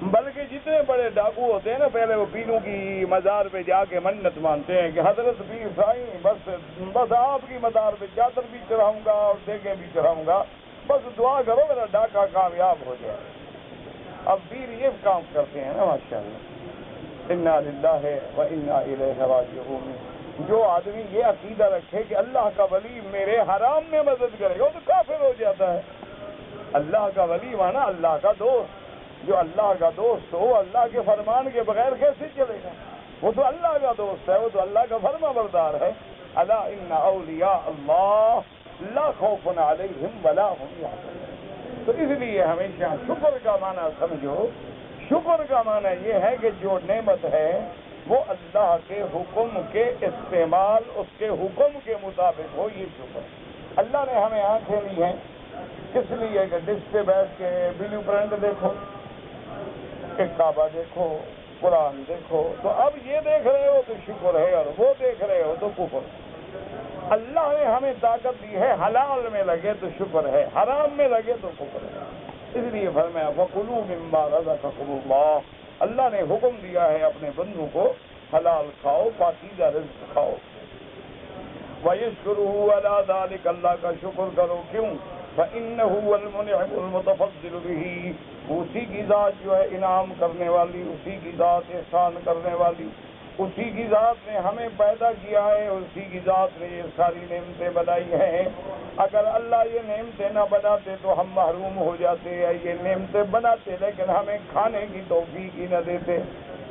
بلکہ جتنے بڑے ڈاکو ہوتے ہیں نا، پہلے وہ پیروں کی مزار پہ جا کے منت مانتے ہیں کہ حضرت پیر سائیں بس آپ کی مزار پہ چادر بھی چڑھاؤں گا اور دیگیں بھی چڑھاؤں گا، بس دعا کرو میرا ڈاکہ کامیاب ہو جائے۔ اب پیر یہ کام کرتے ہیں نا ماشاءاللہ۔ انا للہ و انا الیہ راجعون۔ جو آدمی یہ عقیدہ رکھے کہ اللہ کا ولی میرے حرام میں مدد کرے گا وہ تو کافر ہو ہوتا ہے؟ اللہ کا ولی مانا اللہ کا دوست. جو اللہ کا دوست ہو اللہ کے فرمان کے بغیر کیسے چلے گا؟ وہ تو اللہ کا دوست ہے, وہ تو اللہ کا فرما بردار ہے. الا ان اولیاء اللہ لا خوف علیہم ولا هم یحزنون. تو اس لیے ہمیشہ شکر کا معنی سمجھو. شکر کا معنی یہ ہے کہ جو نعمت ہے وہ اللہ کے حکم کے استعمال, اس کے حکم کے مطابق ہو, یہ شکر. اللہ نے ہمیں آنکھیں لی ہیں کس لیے کہ ڈسک پہ بیٹھ کے بلیو پرنٹ دیکھو, ایک کعبہ دیکھو, قرآن دیکھو. تو اب یہ دیکھ رہے ہو تو شکر ہے, اور وہ دیکھ رہے ہو تو کفر. اللہ نے ہمیں طاقت دی ہے, حلال میں لگے تو شکر ہے, حرام میں لگے تو کفر ہے. اس لیے فرمایا وَكُلُوا مِمَّا رَزَقَكُمُ اللَّهُ. اللہ نے حکم دیا ہے اپنے بندوں کو حلال کھاؤ, پاکیزہ رزق کھاؤ. وَيَشْكُرُهُ عَلَى ذَلِكَ. اللہ کا شکر کرو. کیوں؟ فَإِنَّهُ هُوَ الْمُنْعِمُ الْمُتَفَضِّلُ بِهِ. اسی کی ذات جو ہے انعام کرنے والی, اسی کی ذات احسان کرنے والی, اسی کی ذات نے ہمیں پیدا کیا ہے, اسی کی ذات نے یہ ساری نعمتیں بنائی ہیں. اگر اللہ یہ نعمتیں نہ بناتے تو ہم محروم ہو جاتے. یہ نعمتیں بناتے لیکن ہمیں کھانے کی توفیق ہی نہ دیتے.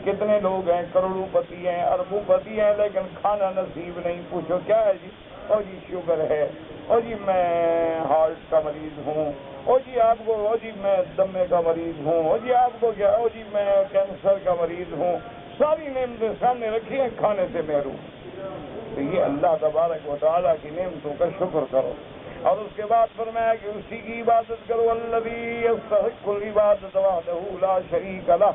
کتنے لوگ ہیں کروڑوں پتی ہیں, اربوں پتی ہیں, لیکن کھانا نصیب نہیں. پوچھو کیا ہے جی؟ اور جی شوگر ہے, اور جی میں ہارٹ کا مریض ہوں, اور جی آپ کو, اور جی میں دمے کا مریض ہوں, اور جی آپ کو کیا, اور جی میں کینسر کا مریض ہوں. ساری نعمتیں سامنے رکھی ہیں, کھانے سے محروم. تو یہ اللہ تبارک و تعالیٰ کی نعمتوں کا شکر کرو. اور اس کے بعد فرمایا کہ اسی کی عبادت کرو. الذی یستحق العبادۃ وحدہ لا شریک لہ.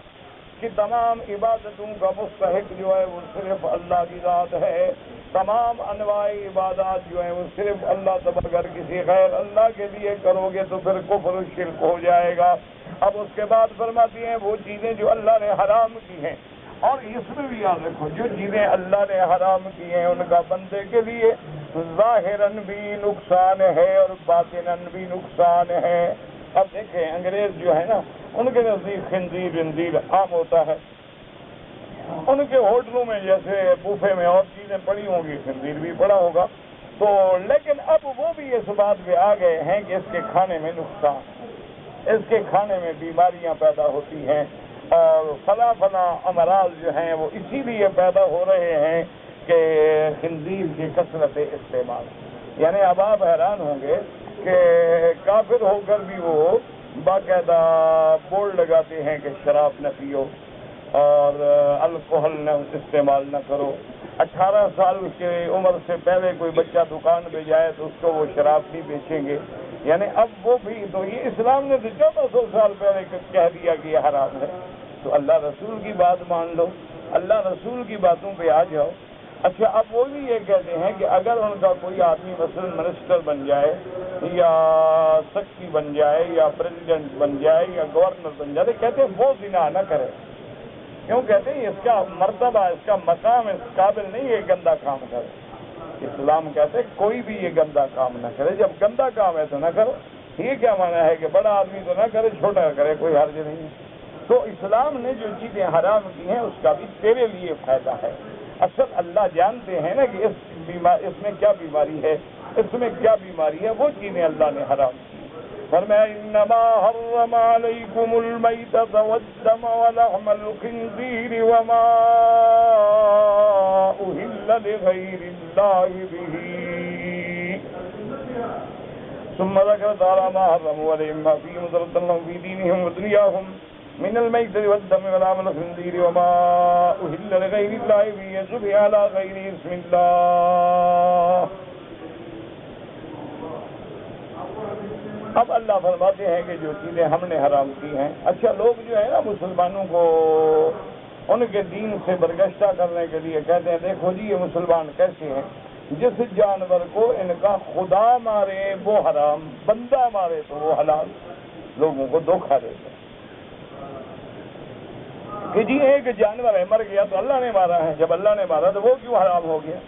کہ تمام عبادتوں کا مستحق جو ہے وہ صرف اللہ کی ذات ہے. تمام انواع عبادات جو ہیں وہ صرف اللہ تبارک. اگر کسی غیر اللہ کے لیے کرو گے تو پھر کفر و شرک ہو جائے گا. اب اس کے بعد فرماتی ہیں وہ چیزیں جو اللہ نے حرام کی ہیں, اور اس میں بھی یاد رکھو جو چیزیں اللہ نے حرام کی ہیں ان کا بندے کے لیے ظاہراً بھی نقصان ہے اور باطناً بھی نقصان ہے. اب دیکھیں انگریز جو ہے نا, ان کے نزدیک خنزیر وندیر عام ہوتا ہے. ان کے ہوٹلوں میں جیسے بوفے میں اور چیزیں پڑی ہوں گی, خنزیر بھی پڑا ہوگا. تو لیکن اب وہ بھی اس بات پہ آ گئے ہیں کہ اس کے کھانے میں نقصان, اس کے کھانے میں بیماریاں پیدا ہوتی ہیں, اور فلاں امراض جو ہیں وہ اسی لیے پیدا ہو رہے ہیں کہ خنزیر کی کثرت استعمال. یعنی اب آپ حیران ہوں گے کہ کافر ہو کر بھی وہ باقاعدہ بورڈ لگاتے ہیں کہ شراب نہ پیو اور الکوہل نہ استعمال نہ کرو. 18 سال کی عمر سے پہلے کوئی بچہ دکان پہ جائے تو اس کو وہ شراب نہیں بیچیں گے. یعنی اب وہ بھی تو یہ اسلام نے تو 1400 سال پہلے کہہ دیا کہ یہ حرام ہے. تو اللہ رسول کی بات مان لو, اللہ رسول کی باتوں پہ آ جاؤ. اچھا اب وہ بھی یہ کہتے ہیں کہ اگر ان کا کوئی آدمی مثلا منسٹر بن جائے یا سیکرٹری بن جائے یا پریزیڈنٹ بن جائے یا گورنر بن جائے, کہتے ہیں وہ زنا نہ کرے. کیوں کہتے ہیں اس کا مرتبہ, اس کا مقام اس قابل نہیں ہے گندا کام کرے. اسلام کہتے ہیں کوئی بھی یہ گندا کام نہ کرے. جب گندا کام ہے تو نہ کرو. یہ کیا مانا ہے کہ بڑا آدمی تو نہ کرے, چھوٹا کرے, کوئی حرج نہیں ہے. تو اسلام نے جو چیزیں حرام کی ہیں اس کا بھی تیرے لیے فائدہ ہے. اصل اللہ جانتے ہیں نا کہ اس میں کیا بیماری ہے, اس میں کیا بیماری ہے, وہ چیزیں اللہ نے حرام کی. فرمایا انما حرم علیکم المیتۃ والدم ولحم الخنزیر وما اہل لغیر اللہ بہ ثم ذکر تعالی ما حرم علیہم ما فیہ مضرۃ لہم فی دینہم ودنیاہم من المیتۃ والدم ولحم الخنزیر وما اہل لغیر اللہ بہ ذبح علی غیر اسم اللہ. اب اللہ فرماتے ہیں کہ جو چیزیں ہم نے حرام کی ہیں. اچھا لوگ جو ہے نا مسلمانوں کو ان کے دین سے برگشتہ کرنے کے لیے کہتے ہیں دیکھو جی یہ مسلمان کیسے ہیں, جس جانور کو ان کا خدا مارے وہ حرام, بندہ مارے تو وہ حلال. لوگوں کو دھوکہ دیتے ہیں کہ جی ایک جانور ہے مر گیا تو اللہ نے مارا ہے, جب اللہ نے مارا تو وہ کیوں حرام ہو گیا.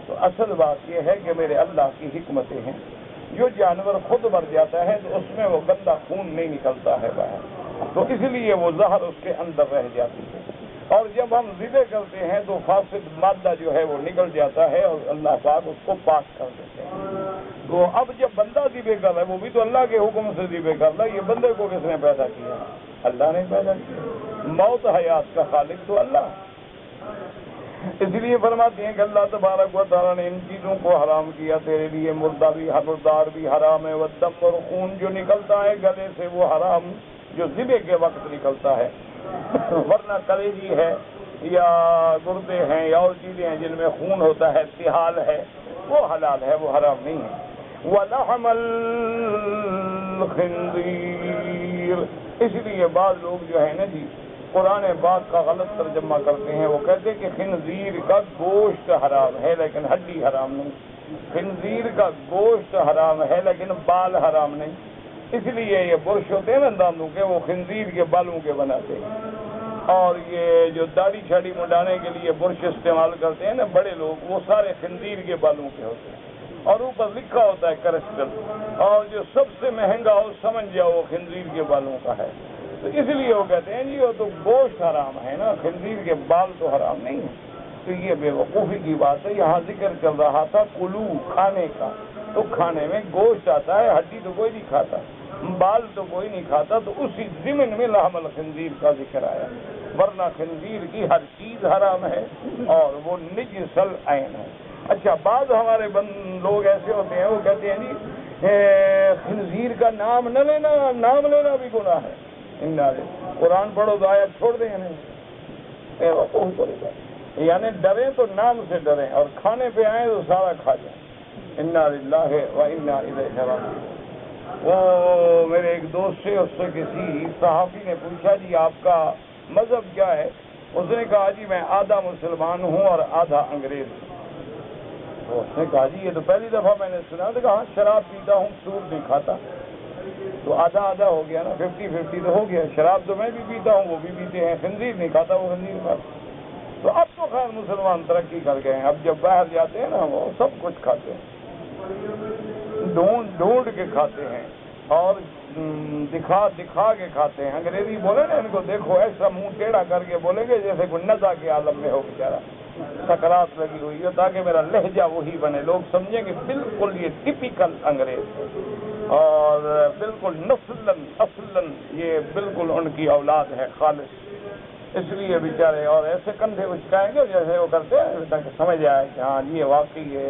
تو اصل بات یہ ہے کہ میرے اللہ کی حکمتیں ہیں. جو جانور خود مر جاتا ہے تو اس میں وہ گندا خون نہیں نکلتا ہے باہر, تو اس لیے وہ زہر اس کے اندر رہ جاتی ہے. اور جب ہم ذبح کرتے ہیں تو فاسد مادہ جو ہے وہ نکل جاتا ہے اور اللہ پاک اس کو پاک کر دیتے ہیں. تو اب جب بندہ ذبح کر رہا ہے وہ بھی تو اللہ کے حکم سے ذبح کر رہا ہے. یہ بندے کو کس نے پیدا کیا؟ اللہ نے پیدا کیا. موت حیات کا خالق تو اللہ. اس لیے فرماتے ہیں کہ اللہ تبارک و تعالیٰ نے ان چیزوں کو حرام کیا تیرے لیے. مردار بھی حرام ہے، والدم اور خون جو نکلتا ہے گلے سے وہ حرام، جو ذبح کے وقت نکلتا ہے. ورنہ کلیجی ہے یا گردے ہیں یا اور چیزیں ہیں جن میں خون ہوتا ہے، سہال ہے، وہ حلال ہے، وہ حرام نہیں ہے. وَلَحْمَ الْخِنزِيرِ. اس لیے بعض لوگ جو ہے نا جی قرآن پاک کا غلط ترجمہ کرتے ہیں. وہ کہتے ہیں کہ خنزیر کا گوشت حرام ہے لیکن ہڈی حرام نہیں. خنزیر کا گوشت حرام ہے لیکن بال حرام نہیں. اس لیے یہ برش ہوتے ہیں نا دانتوں کے، وہ خنزیر کے بالوں کے بناتے ہیں. اور یہ جو داڑھی چھاڑی منڈانے کے لیے برش استعمال کرتے ہیں نا بڑے لوگ، وہ سارے خنزیر کے بالوں کے ہوتے ہیں. اور اوپر لکھا ہوتا ہے کرسٹل، اور جو سب سے مہنگا ہو سمجھ جاؤ وہ خنزیر کے بالوں کا ہے. تو اس لیے وہ کہتے ہیں جی وہ تو گوشت حرام ہے نا، خنزیر کے بال تو حرام نہیں ہے. تو یہ بے وقوفی کی بات ہے. یہاں ذکر چل رہا تھا کلو، کھانے کا، تو کھانے میں گوشت آتا ہے، ہڈی تو کوئی نہیں کھاتا، بال تو کوئی نہیں کھاتا. تو اسی ضمن میں لحم الخنزیر کا ذکر آیا. ورنہ خنزیر کی ہر چیز حرام ہے اور وہ نجس العین ہے. اچھا، بعض ہمارے لوگ ایسے ہوتے ہیں وہ کہتے ہیں جی خنزیر کا نام نہ لینا، نام لینا بھی گناہ ہے. قرآن پڑھو تو آیت چھوڑ دیں یعنی ڈریں تو نام سے ڈریں اور کھانے پہ آئیں تو سارا کھا جائیں. انا للہ و انا الیہ راجعون. وہ میرے ایک دوست سے، اس سے کسی صحافی نے پوچھا جی آپ کا مذہب کیا ہے؟ اس نے کہا جی میں آدھا مسلمان ہوں اور آدھا انگریز ہوں. تو اس نے کہا جی یہ تو پہلی دفعہ میں نے سنا. تو کہا شراب پیتا ہوں، سود نہیں کھاتا. تو آدھا آدھا ہو گیا نا، 50-50 تو ہو گیا. شراب تو میں بھی پیتا ہوں، وہ بھی پیتے ہیں. خنزیر نہیں کھاتا، وہ خنزیر کھاتا. تو اب تو خیر مسلمان ترقی کر گئے ہیں. اب جب باہر جاتے ہیں نا وہ سب کچھ کھاتے ہیں، ڈھونڈ کے کھاتے ہیں اور دکھا کے کھاتے ہیں. انگریزی بولے نا ان کو دیکھو ایسا منہ ٹیڑھا کر کے بولیں گے جیسے کوئی نزا کے عالم میں ہو بیچارہ، سکرات لگی ہوئی ہے، تاکہ میرا لہجہ وہی بنے، لوگ سمجھیں کہ بالکل یہ ٹپیکل انگریز ہے اور بالکل اصلاً یہ بالکل ان کی اولاد ہے خالص. اس لیے بیچارے اور ایسے کندھے اچکائیں گے جیسے وہ کرتے ہیں تاکہ سمجھ آئے کہ ہاں یہ واقعی یہ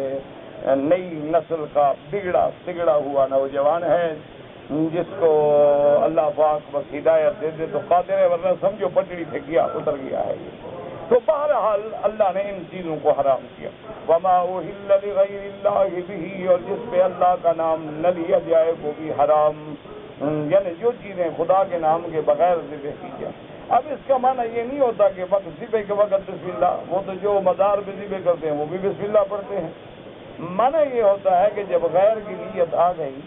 نئی نسل کا بگڑا ہوا نوجوان ہے جس کو اللہ پاک بس ہدایت دے دے تو قادر ہے، ورنہ سمجھو پٹڑی سے گیا اتر گیا ہے یہ. تو بہرحال اللہ نے ان چیزوں کو حرام کیا. وما اہل لغیر اللہ بہ، اور جس پہ اللہ کا نام نہ لیا جائے وہ بھی حرام، یعنی جو چیزیں خدا کے نام کے بغیر ذبح کی جائیں. اب اس کا معنی یہ نہیں ہوتا کہ ذبح کے وقت بسم اللہ، وہ تو جو مزار پہ ذبح کرتے ہیں وہ بھی بسم اللہ پڑھتے ہیں. معنی یہ ہوتا ہے کہ جب غیر کی نیت آ گئی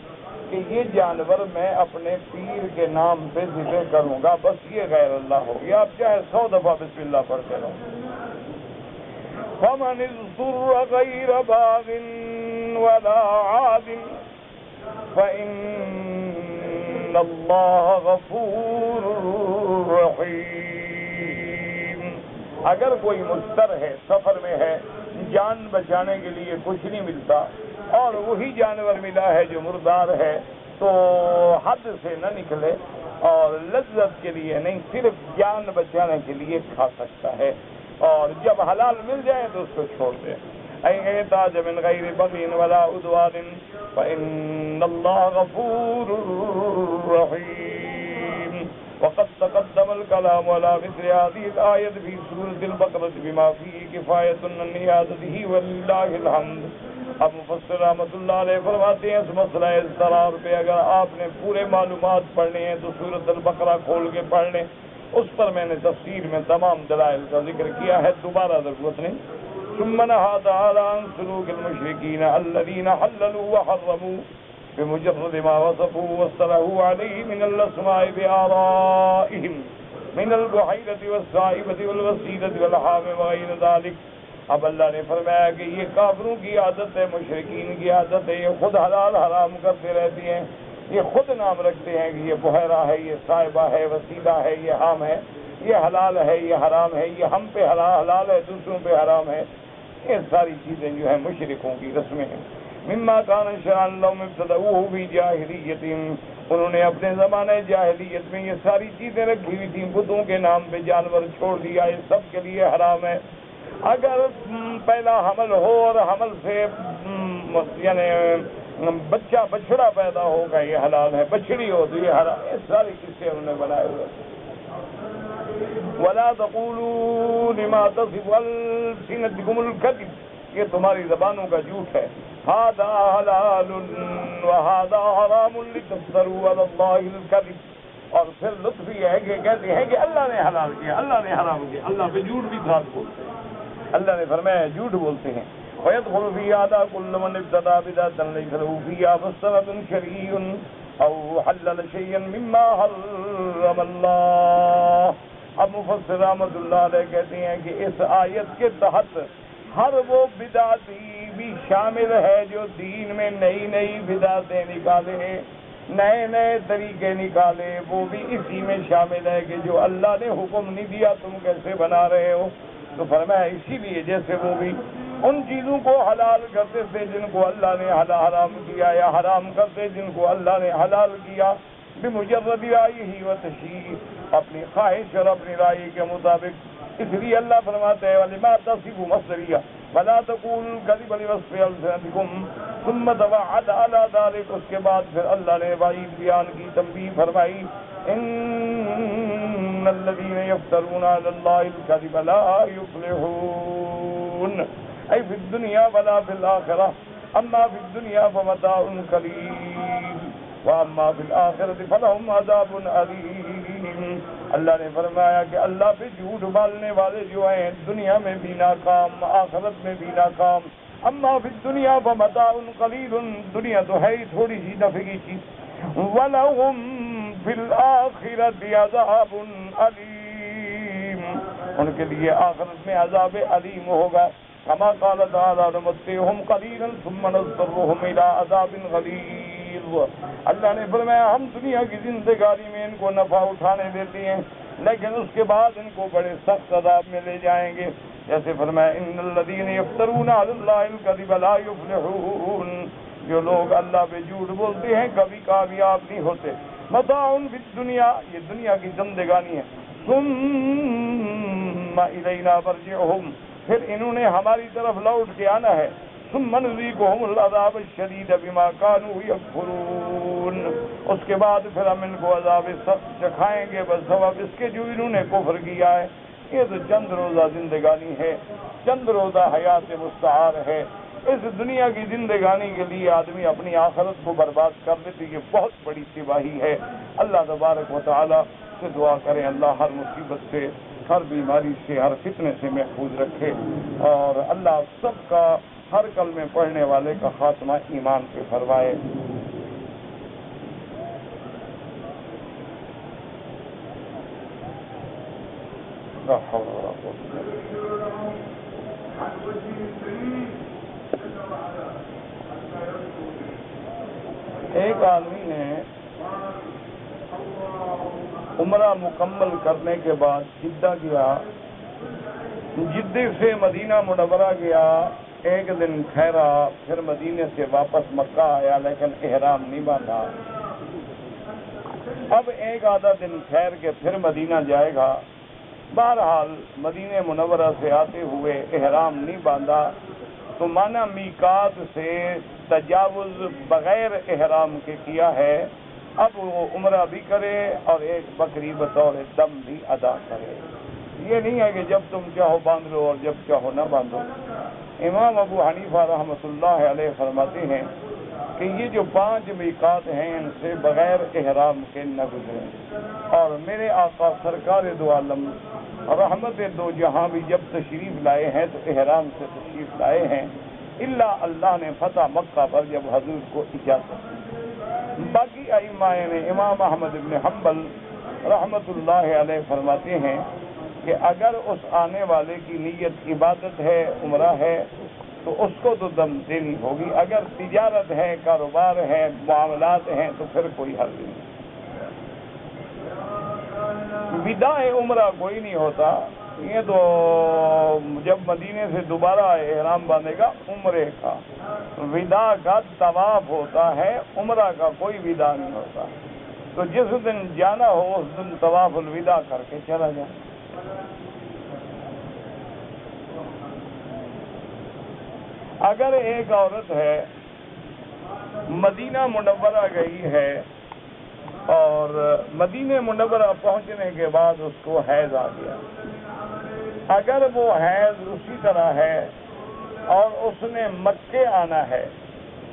کہ یہ جانور میں اپنے پیر کے نام پہ ذبح کروں گا، بس یہ غیر اللہ ہو گیا. اب چاہے 100 دفعہ بسم اللہ پڑھتے رہو. فَمَنِ اضْطُرَّ غَيْرَ بَاغٍ وَلَا عَادٍ فَإِنَّ اللَّهَ غَفُورٌ رَحِيمٌ. اگر کوئی مضطر ہے، سفر میں ہے، جان بچانے کے لیے کچھ نہیں ملتا اور وہی جانور ملا ہے جو مردار ہے، تو حد سے نہ نکلے اور لذت کے لیے نہیں، صرف جان بچانے کے لیے کھا سکتا ہے. اور جب حلال مل جائے تو اس کو چھوڑ دے. احتاج من غیر بغی ولا عدوان فإن اللہ غفور رحیم. وقد تقدم الكلام على مثل هذه الآية في سورة البقرة بما فيه كفاية عن نيادته ولله الحمد. اب مفسر رحمۃ اللہ علیہ فرماتے ہیں اس مسئلہ اضطرار پہ اگر آپ نے پورے معلومات پڑھنے ہیں تو سورۃ البقرہ کھول کے پڑھ لیں. اس پر میں نے تفسیر میں تمام دلائل کا ذکر کیا ہے، دوبارہ ضرورت نہیں. ثم نهى تعالى عن سلوك المشركين الذين حللوا وحرموا بمجرد ما وصفوا واصطلحوا عليه من الأسماء بآرائهم من البحيرة والسائبة والوسيلة والحام وغير ذلك. اب اللہ نے فرمایا کہ یہ کافروں کی عادت ہے، مشرکین کی عادت ہے، یہ خود حلال حرام کرتے رہتی ہیں، یہ خود نام رکھتے ہیں کہ یہ بحیرہ ہے، یہ سائبہ ہے، وسیلہ ہے، یہ حام ہے. یہ حلال ہے، یہ حرام ہے، یہ ہم پہ حلال ہے، دوسروں پہ حرام ہے، یہ ساری چیزیں جو ہیں مشرکوں کی رسمیں ہیں۔ مما کان شرعا لهم ابتدعوه فی جاہلیت، انہوں نے اپنے زمانے جاہلیت میں یہ ساری چیزیں رکھی ہوئی تھیں، بتوں کے نام پہ جانور چھوڑ دیا، یہ سب کے لیے حرام ہے۔ اگر پہلا حمل ہو اور حمل سے یعنی بچہ بچڑا پیدا ہوگا یہ حلال ہے، بچڑی ہو تو یہ حرام، یہ ساری قصے انہوں نے بنائے ہوئے۔ وَلَا تَقُولُوا لِمَا تَصِفُ أَلْسِنَتُكُمُ الْكَذِبَ، یہ تمہاری زبانوں کا جھوٹ ہے، هَذَا حَلَالٌ وَهَذَا حَرَامٌ لِتَفْتَرُوا عَلَى اللَّهِ الْكَذِبَ، اور پھر لطف یہ ہے کہ کہتے ہیں کہ اللہ نے حلال کیا، اللہ نے حرام کیا، اللہ پہ جھوٹ بھی ساتھ بولتے ہیں، اللہ نے فرمایا جھوٹ بولتے ہیں۔ وَيَدْخُلُ فِي هَذَا كُلُّ مَنِ ابْتَدَعَ بِدْعَةً لَيْسَ لَهُ فِيهَا مُسْتَنَدٌ شَرْعِيٌّ أَوْ حَلَّلَ شَيْئًا مِمَّا حَرَّمَ اللَّهُ۔ اب مفسر رحمۃ اللہ علیہ کہتے ہیں کہ اس آیت کے تحت ہر وہ بدعتی بھی شامل ہے جو دین میں نئی نئی بدعتیں نکالے، نئے نئے طریقے نکالے، وہ بھی اسی میں شامل ہے کہ جو اللہ نے حکم نہیں دیا تم کیسے بنا رہے ہو۔ تو فرمایا اسی لیے جیسے وہ بھی ان چیزوں کو حلال کرتے تھے جن کو اللہ نے حرام کیا، یا حرام کرتے جن کو اللہ نے حلال کیا، بمجرد رائے ہی و تشریع، اپنی خواہش اور اپنی رائے کے مطابق۔ اس لیے اللہ فرماتے ہیں وَلِمَا تَصِفُ مَصْدَرِیہ وَلَا تَقُولُوا الْكَذِبَ لِوَصْفِ أَلْسِنَتِكُمْ ثُمَّ تَوَعَّدَ عَلَى ذَلِكَ، اس کے بعد پھر اللہ نے وعید بیان کی، تنبیہ فرمائی، إِنَّ الَّذِينَ يَفْتَرُونَ عَلَى اللَّهِ الْكَذِبَ لَا يُفْلِحُونَ، أي في الدنيا ولا في الآخرة، أما في الدنيا فمتاع قليل وأما في الآخرة فلهم عذاب أليم۔ اللہ نے فرمایا کہ اللہ پہ جھوٹ بالنے والے جو ہیں دنیا میں بھی ناکام، آخرت میں بھی ناکام۔ اما فی الدنیا فمتاع قلیل، دنیا تو ہے ہی تھوڑی سی نفع کی چیز، وَلَهُمْ فِي الْآخِرَةِ عَذَابٌ أَلِيمٌ، ان کے لیے آخرت میں عذاب علیم ہوگا۔ کما قال تعالی نمتعهم قلیلا ثم نضطرهم الى عذاب غلیظ، اللہ نے فرمایا ہم دنیا کی زندگانی میں ان کو نفع اٹھانے دیتے ہیں لیکن اس کے بعد ان کو بڑے سخت عذاب میں لے جائیں گے، جیسے فرمایا ان الذین یفترون علی اللہ الکذب لا یفلحون، جو لوگ اللہ پہ جھوٹ بولتے ہیں کبھی کامیاب نہیں ہوتے۔ متاع فی الدنیا، یہ دنیا کی زندگانی ہے، ثم الینا مرجعهم، پھر انہوں نے ہماری طرف لوٹ کے آنا ہے، ثم نذیقهم العذاب الشدید بما كانوا یکفرون، اس کے بعد پھر ہم ان کو عذاب سخت چکھائیں گے بس سبب اس کے جو انہوں نے کفر کیا ہے۔ یہ تو چند روزہ زندگانی ہے، چند روزہ حیات مستعار ہے، اس دنیا کی زندگانی کے لیے آدمی اپنی آخرت کو برباد کر لیتے، یہ بہت بڑی تباہی ہے۔ اللہ تبارک و تعالی سے دعا کریں اللہ ہر مصیبت سے، ہر بیماری سے، ہر فتنے سے محفوظ رکھے، اور اللہ سب کا ہر کلمے پڑھنے والے کا خاتمہ ایمان پہ فرمائے۔ ایک آدمی نے عمرہ مکمل کرنے کے بعد جدہ گیا، جدے سے مدینہ منورہ گیا، ایک دن ٹھہرا، پھر مدینے سے واپس مکہ آیا لیکن احرام نہیں باندھا۔ اب ایک آدھا دن ٹھہر کے پھر مدینہ جائے گا، بہرحال مدینہ منورہ سے آتے ہوئے احرام نہیں باندھا، تو مانا میقات سے تجاوز بغیر احرام کے کیا ہے، اب وہ عمرہ بھی کرے اور ایک بکری بطور دم بھی ادا کرے۔ یہ نہیں ہے کہ جب تم چاہو باندھ لو اور جب چاہو نہ باندھو۔ امام ابو حنیفہ رحمۃ اللہ علیہ فرماتے ہیں کہ یہ جو 5 میقات ہیں ان سے بغیر احرام کے نہ گزریں، اور میرے آقا سرکار دو عالم رحمت دو جہاں بھی جب تشریف لائے ہیں تو احرام سے تشریف لائے ہیں، الا اللہ نے فتح مکہ پر جب حضور کو اجازت دی۔ باقی ائمہ نے امام احمد بن حنبل رحمت اللہ علیہ فرماتے ہیں کہ اگر اس آنے والے کی نیت عبادت ہے، عمرہ ہے، تو اس کو تو دم دینی ہوگی، اگر تجارت ہے، کاروبار ہے، معاملات ہیں تو پھر کوئی حرج نہیں۔ وداع عمرہ کوئی نہیں ہوتا، یہ تو جب مدینے سے دوبارہ احرام باندھے گا عمرے کا وداع کا طواف ہوتا ہے، عمرہ کا کوئی وداع نہیں ہوتا۔ تو جس دن جانا ہو اس دن طواف الوداع کر کے چلا جائے۔ اگر ایک عورت ہے مدینہ منورہ گئی ہے اور مدینہ منورہ پہنچنے کے بعد اس کو حیض آ گیا، اگر وہ حیض اسی طرح ہے اور اس نے مکے آنا ہے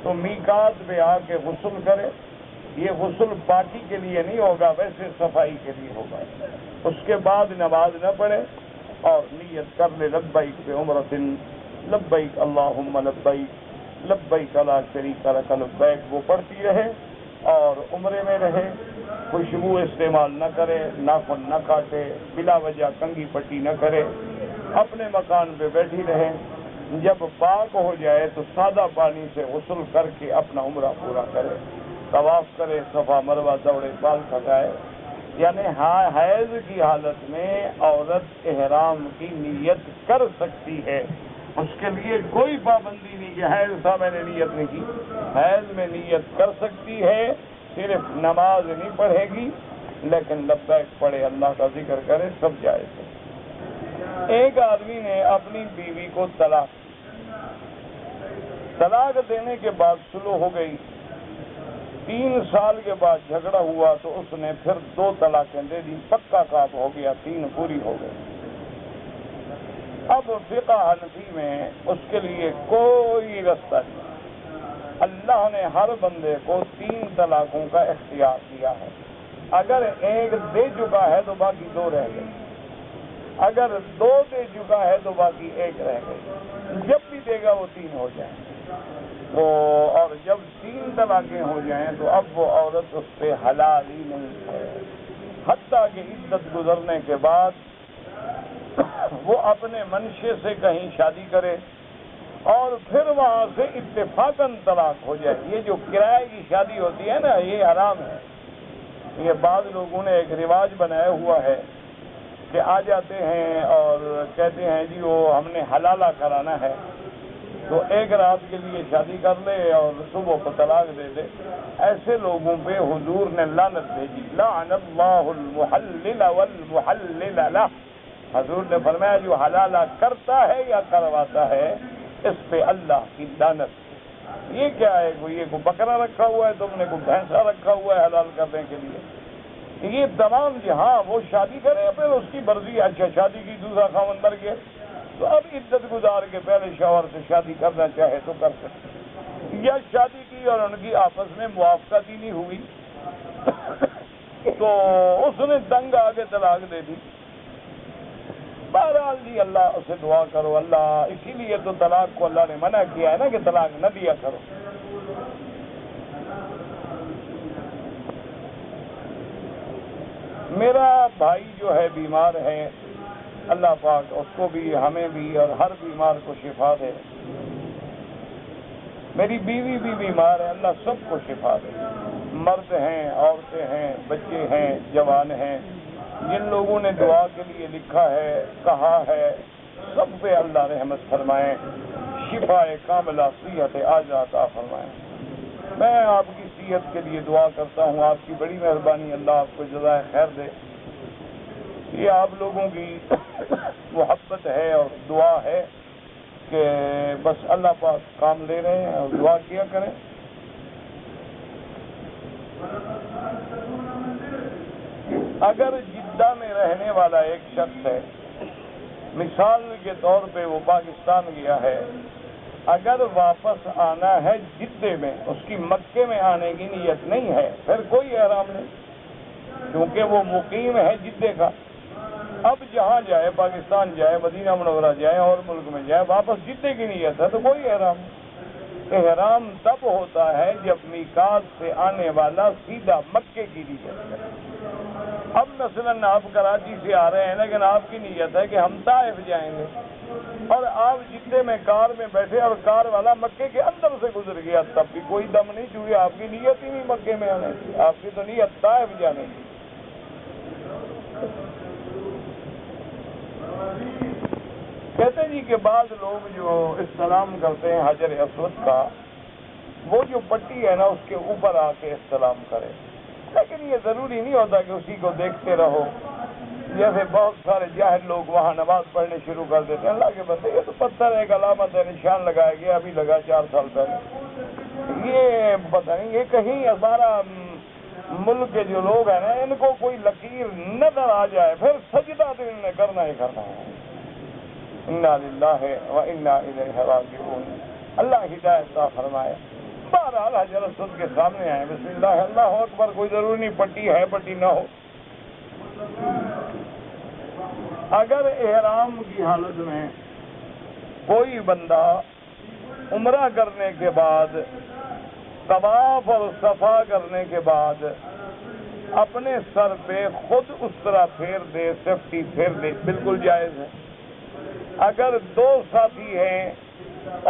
تو میقات پہ آ کے غسل کرے۔ یہ غسل پاکی کے لیے نہیں ہوگا، ویسے صفائی کے لیے ہوگا۔ اس کے بعد نماز نہ پڑھے اور نیت کر لے لبیک بے عمرۃ لبیک اللہم لبیک لبیک لا شریک لک لبیک، وہ پڑھتی رہے اور عمرے میں رہے، خوشبو استعمال نہ کرے، ناخن نہ کاٹے، بلا وجہ کنگھی پٹی نہ کرے، اپنے مکان پہ بیٹھی رہے۔ جب پاک ہو جائے تو سادہ پانی سے غسل کر کے اپنا عمرہ پورا کرے، طواف کرے، صفا مروہ دوڑے، بال کٹائے۔ یعنی حیض کی حالت میں عورت احرام کی نیت کر سکتی ہے، اس کے لیے کوئی پابندی نہیں کہ حیض تھا میں نے نیت نہیں کی۔ حیض میں نیت کر سکتی ہے، صرف نماز نہیں پڑھے گی لیکن لبیک پڑھے، اللہ کا ذکر کرے، سب جائز ہے۔ ایک آدمی نے اپنی بیوی کو طلاق دینے کے بعد سلو ہو گئی، 3 سال کے بعد جھگڑا ہوا تو اس نے پھر 2 طلاقیں دے دی، پکا کام ہو گیا، 3 پوری ہو گئی۔ اب فقہ حنفی میں اس کے لیے کوئی رستہ نہیں، اللہ نے ہر بندے کو 3 طلاقوں کا اختیار دیا ہے۔ اگر ایک دے چکا ہے تو باقی 2 رہ گئے، اگر 2 دے چکا ہے تو باقی 1 رہ گئی، جب بھی دے گا وہ 3 ہو جائیں تو، اور جب 3 طلاقیں ہو جائیں تو اب وہ عورت اس پہ حلال ہی نہیں ہے، حتیٰ کہ عدت گزرنے کے بعد وہ اپنے منشے سے کہیں شادی کرے اور پھر وہاں سے اتفاقاً طلاق ہو جائے۔ یہ جو کرائے کی شادی ہوتی ہے نا، یہ حرام ہے۔ یہ بعض لوگوں نے ایک رواج بنایا ہوا ہے کہ آ جاتے ہیں اور کہتے ہیں جی وہ ہم نے حلالہ کرانا ہے، تو 1 رات کے لیے شادی کر لے اور صبح کو طلاق دے دے۔ ایسے لوگوں پہ حضور نے لعنت بھیجی، لعن اللہ المحلل والمحلل لہ۔ حضور نے فرمایا جو حلالہ کرتا ہے یا کرواتا ہے اس پہ اللہ کی لعنت۔ یہ کیا ہے؟ یہ کوئی بکرا رکھا ہوا ہے تم نے، کوئی بھینسا رکھا ہوا ہے حلال کرنے کے لیے؟ یہ تمام جہاں وہ شادی کرے پھر اس کی مرضی، اچھا شادی کی دوسرا خاوند مر گیا تو اب عدت گزار کے پہلے شوہر سے شادی کرنا چاہے تو کر سکتے، یا شادی کی اور ان کی آپس میں موافقت ہی نہیں ہوئی تو اس نے تنگ آ کے طلاق دے دی۔ بہرحال جی اللہ اسے دعا کرو، اللہ اسی لیے تو طلاق کو اللہ نے منع کیا ہے نا کہ طلاق نہ دیا کرو۔ میرا بھائی جو ہے بیمار ہے، اللہ پاک اس کو بھی، ہمیں بھی اور ہر بیمار کو شفا دے۔ میری بیوی بھی بیمار ہے، اللہ سب کو شفا دے۔ مرد ہیں، عورتیں ہیں، بچے ہیں، جوان ہیں، جن لوگوں نے دعا کے لیے لکھا ہے، کہا ہے، سب پہ اللہ رحمت فرمائے، شفا کاملہ، صحت عاجلہ عطا فرمائے۔ میں آپ کی صحت کے لیے دعا کرتا ہوں، آپ کی بڑی مہربانی، اللہ آپ کو جزائے خیر دے۔ یہ آپ لوگوں کی محبت ہے اور دعا ہے کہ بس اللہ پاک کام لے رہے ہیں اور دعا کیا کریں۔ اگر جدہ میں رہنے والا ایک شخص ہے، مثال کے طور پہ وہ پاکستان گیا ہے، اگر واپس آنا ہے جدے میں، اس کی مکے میں آنے کی نیت نہیں ہے، پھر کوئی احرام نہیں، کیونکہ وہ مقیم ہے جدے کا۔ اب جہاں جائے، پاکستان جائے، مدینہ منورہ جائے اور ملک میں جائے، واپس جدے کی نیت ہے تو کوئی احرام نہیں۔ احرام تب ہوتا ہے جب میقات سے آنے والا سیدھا مکے کی نیت ہے۔ اب مثلاً آپ کراچی سے آ رہے ہیں لیکن آپ کی نیت ہے کہ ہم طائف جائیں گے اور آپ جدے میں کار میں بیٹھے اور کار والا مکے کے اندر سے گزر گیا، تب بھی کوئی دم نہیں، چونکہ آپ کی نیت ہی نہیں مکے میں آنے کی، آپ کی تو نیت طائف جانے کی۔ کہتے ہیں جی کہ بعض لوگ جو استلام کرتے ہیں حجر اسود کا، وہ جو پٹی ہے نا اس کے اوپر آ کے استلام کرے، لیکن یہ ضروری نہیں ہوتا کہ اسی کو دیکھتے رہو۔ جیسے بہت سارے جاہل لوگ وہاں نماز پڑھنے شروع کر دیتے ہیں، اللہ کے بندے یہ تو پتھر ایک علامت ہے، نشان لگایا گیا، ابھی لگا 4 سال پہلے، یہ پتہ نہیں یہ کہیں ہمارا ملک کے جو لوگ ہیں نا ان کو کوئی لکیر نظر آ جائے پھر سجدہ تو انہوں نے کرنا ہی کرنا ہے۔ انا للہ و انا الیہ راجعون، اللہ ہدایت عطا فرمائے۔ بہرحال حجر اسود کے سامنے آئے، بسم اللہ اللہ اکبر، کوئی ضروری نہیں پٹی ہے پٹی نہ ہو۔ اگر احرام کی حالت میں کوئی بندہ عمرہ کرنے کے بعد، طواف اور صفا کرنے کے بعد اپنے سر پہ خود اس طرح پھیر دے، سیفٹی پھیر دے، بالکل جائز ہے۔ اگر 2 ساتھی ہیں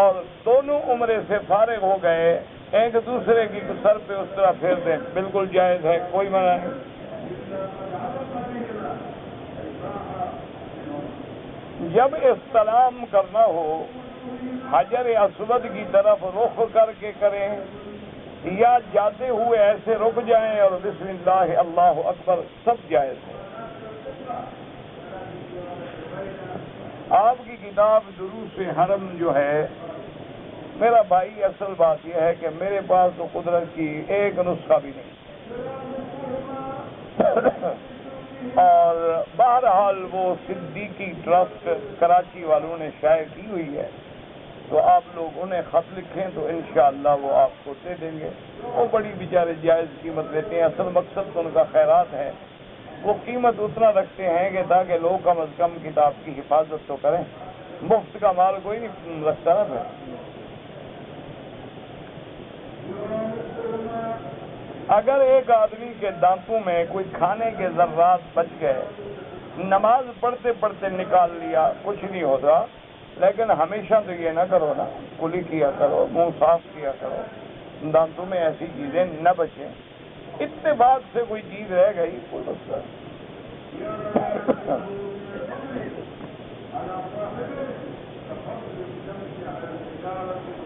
اور دونوں عمرے سے فارغ ہو گئے، ایک دوسرے کی سر پہ اس طرح پھیر دیں، بالکل جائز ہے، کوئی منع نہیں۔ جب استلام کرنا ہو حجر اسود کی طرف رخ کر کے کریں یا جاتے ہوئے ایسے رک جائیں اور بسم اللہ اللہ اکبر، سب جائز ہے۔ آپ کی کتاب دروس حرم جو ہے، میرا بھائی اصل بات یہ ہے کہ میرے پاس تو قدرت کی ایک نسخہ بھی نہیں، اور بہرحال وہ صدیقی ٹرسٹ کراچی والوں نے شائع کی ہوئی ہے، تو آپ لوگ انہیں خط لکھیں تو انشاءاللہ وہ آپ کو دے دیں گے۔ وہ بڑی بیچارے جائز قیمت لیتے ہیں، اصل مقصد تو ان کا خیرات ہے، وہ قیمت اتنا رکھتے ہیں کہ تاکہ لوگ کم از کم کتاب کی حفاظت تو کریں، مفت کا مال کوئی نہیں رکھتا نا پھر۔ اگر ایک آدمی کے دانتوں میں کوئی کھانے کے ذرات بچ گئے، نماز پڑھتے پڑھتے نکال لیا، کچھ نہیں ہوتا، لیکن ہمیشہ تو یہ نہ کرو نا، کلی کیا کرو، منہ صاف کیا کرو، دانتوں میں ایسی چیزیں نہ بچیں۔ اتفاق سے کوئی چیز رہ گئی کوئی مسئلہ نہیں۔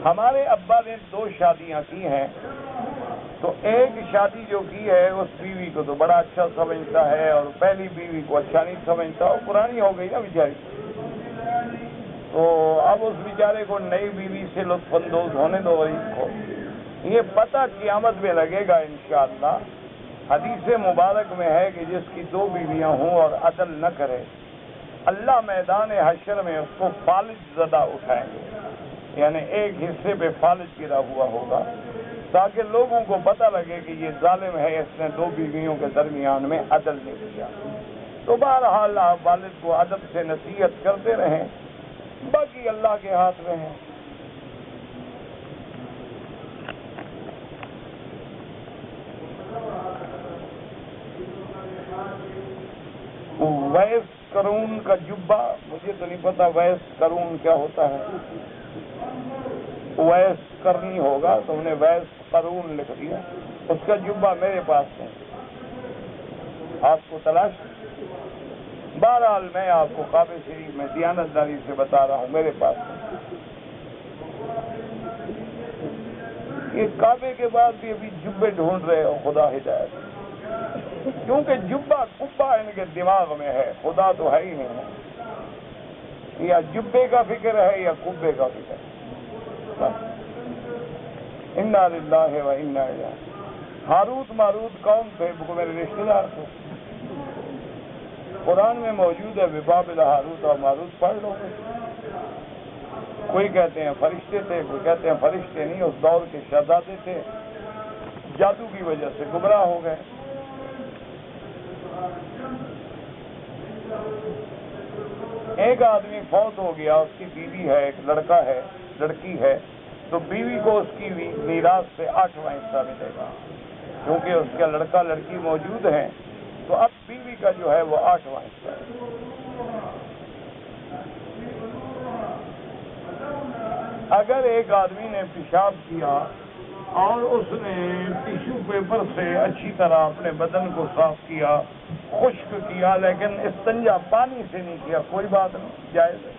ہمارے ابا نے 2 شادیاں کی ہیں، تو ایک شادی جو کی ہے اس بیوی کو تو بڑا اچھا سمجھتا ہے، اور پہلی بیوی کو اچھا نہیں سمجھتا، وہ پرانی ہو گئی نا بیچاری، تو اب اس بیچارے کو نئی بیوی سے لطف اندوز ہونے دو غریب کو۔ یہ پتہ قیامت میں لگے گا انشاءاللہ۔ حدیث مبارک میں ہے کہ جس کی 2 بیویاں ہوں اور عدل نہ کرے، اللہ میدان حشر میں اس کو فالج زدہ اٹھائیں گے، یعنی ایک حصے پہ فالج گرا ہوا ہوگا، تاکہ لوگوں کو پتہ لگے کہ یہ ظالم ہے، اس نے 2 بیویوں کے درمیان میں عدل نہیں کیا۔ تو بہرحال آپ والد کو ادب سے نصیحت کرتے رہیں، باقی اللہ کے ہاتھ میں ہے۔ ویس قرون کا جبہ، مجھے تو نہیں پتا ویس قرون کیا ہوتا ہے، ویس کرنی ہوگا، تو انہیں ویس قرون لکھ دیا، اس کا جبہ میرے پاس ہے، آپ کو تلاش۔ بہرحال میں آپ کو کعبہ شریف میں دیانت داری سے بتا رہا ہوں، میرے پاس ہے۔ یہ کعبے کے بعد بھی ابھی جبے ڈھونڈ رہے ہو، خدا ہدایت، کیونکہ جبہ کبا ان کے دماغ میں ہے، خدا تو ہے ہی نہیں، یا جبے کا فکر ہے یا کبے کا فکر ہے۔ انا للہ و انا الیہ۔ ہاروت ماروت کون تھے؟ وہ میرے رشتے دار تھے، قرآن میں موجود ہے، ببابل ہاروت اور ماروت، پڑھ لو گے۔ کوئی کہتے ہیں فرشتے تھے، کوئی کہتے ہیں فرشتے نہیں، اس دور کے شہزادے تھے، جادو کی وجہ سے گمراہ ہو گئے۔ ایک آدمی فوت ہو گیا، اس کی بیوی ہے، ایک لڑکا ہے، لڑکی ہے، تو بیوی کو اس کی میراث سے 8واں حصہ ملے گا، کیونکہ اس کا لڑکا لڑکی موجود ہیں، تو اب بیوی کا جو ہے وہ 8واں حصہ ہے۔ اگر ایک آدمی نے پیشاب کیا اور اس نے ٹیشو پیپر سے اچھی طرح اپنے بدن کو صاف کیا خشک کیا لیکن استنجا پانی سے نہیں کیا، کوئی بات نہیں، جائز ہے،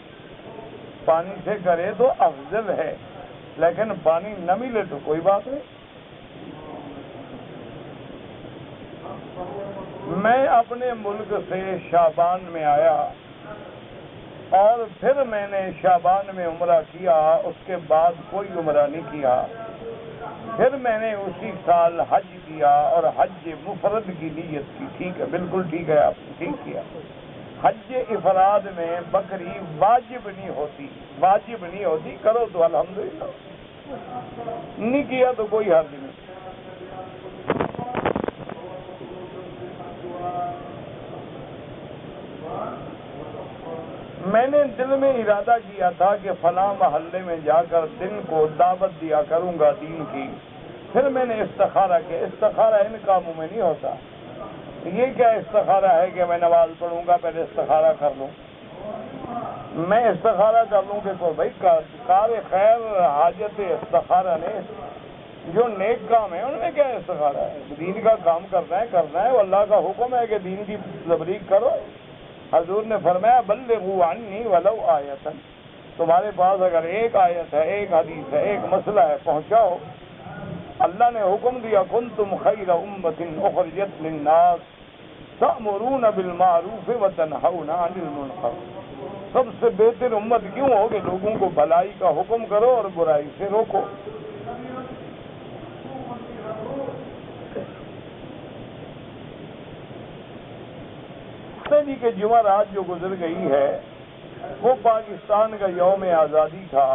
پانی سے کرے تو افضل ہے، لیکن پانی نہ ملے تو کوئی بات نہیں۔ میں اپنے ملک سے شعبان میں آیا اور پھر میں نے شعبان میں عمرہ کیا، اس کے بعد کوئی عمرہ نہیں کیا۔ پھر میں نے اسی سال حج کیا اور حج مفرد کی نیت کی۔ ٹھیک ہے، بالکل ٹھیک ہے، آپ نے ٹھیک کیا۔ حج افراد میں بکری واجب نہیں ہوتی، واجب نہیں ہوتی، کرو تو الحمدللہ، نہیں کیا تو کوئی حرج نہیں۔ میں نے دل میں ارادہ کیا تھا کہ فلاں محلے میں جا کر دن کو دعوت دیا کروں گا دین کی۔ پھر میں نے استخارہ کیا، استخارہ ان کاموں میں نہیں ہوتا۔ یہ کیا استخارہ ہے کہ میں نماز پڑھوں گا پہلے استخارہ کر لوں؟ میں استخارہ کر لوں کہ کوئی بھائی کار خیر حاجت استخارہ نے جو نیک کام ہے ان میں کیا استخارہ ہے؟ دین کا کام کرنا ہے، وہ اللہ کا حکم ہے کہ دین کی تبلیغ کرو۔ حضور نے فرمایا بلغوا عنی ولو آیۃ، تمہارے پاس اگر ایک آیت ہے، ایک حدیث ہے، ایک مسئلہ ہے، پہنچاؤ۔ اللہ نے حکم دیا کنتم خیر امۃ اخرجت للناس تأمرون بالمعروف وتنہون عن المنکر، سب سے بہتر امت کیوں ہو کہ لوگوں کو بھلائی کا حکم کرو اور برائی سے روکو۔ جی کہ جمعرات جو گزر گئی ہے وہ پاکستان کا یوم آزادی تھا،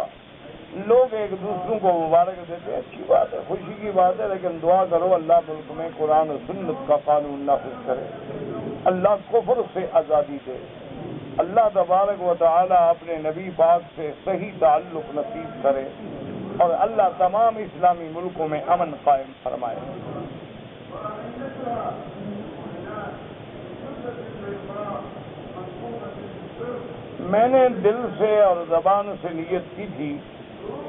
لوگ ایک دوسروں کو مبارک دیتے، اچھی بات ہے، خوشی کی بات ہے، لیکن دعا کرو اللہ ملک میں قرآن و سنت کا قانون نافذ کرے، اللہ کفر سے آزادی دے، اللہ تبارک و تعالی اپنے نبی پاک سے صحیح تعلق نصیب کرے اور اللہ تمام اسلامی ملکوں میں امن قائم فرمائے۔ میں نے دل سے اور زبان سے نیت کی تھی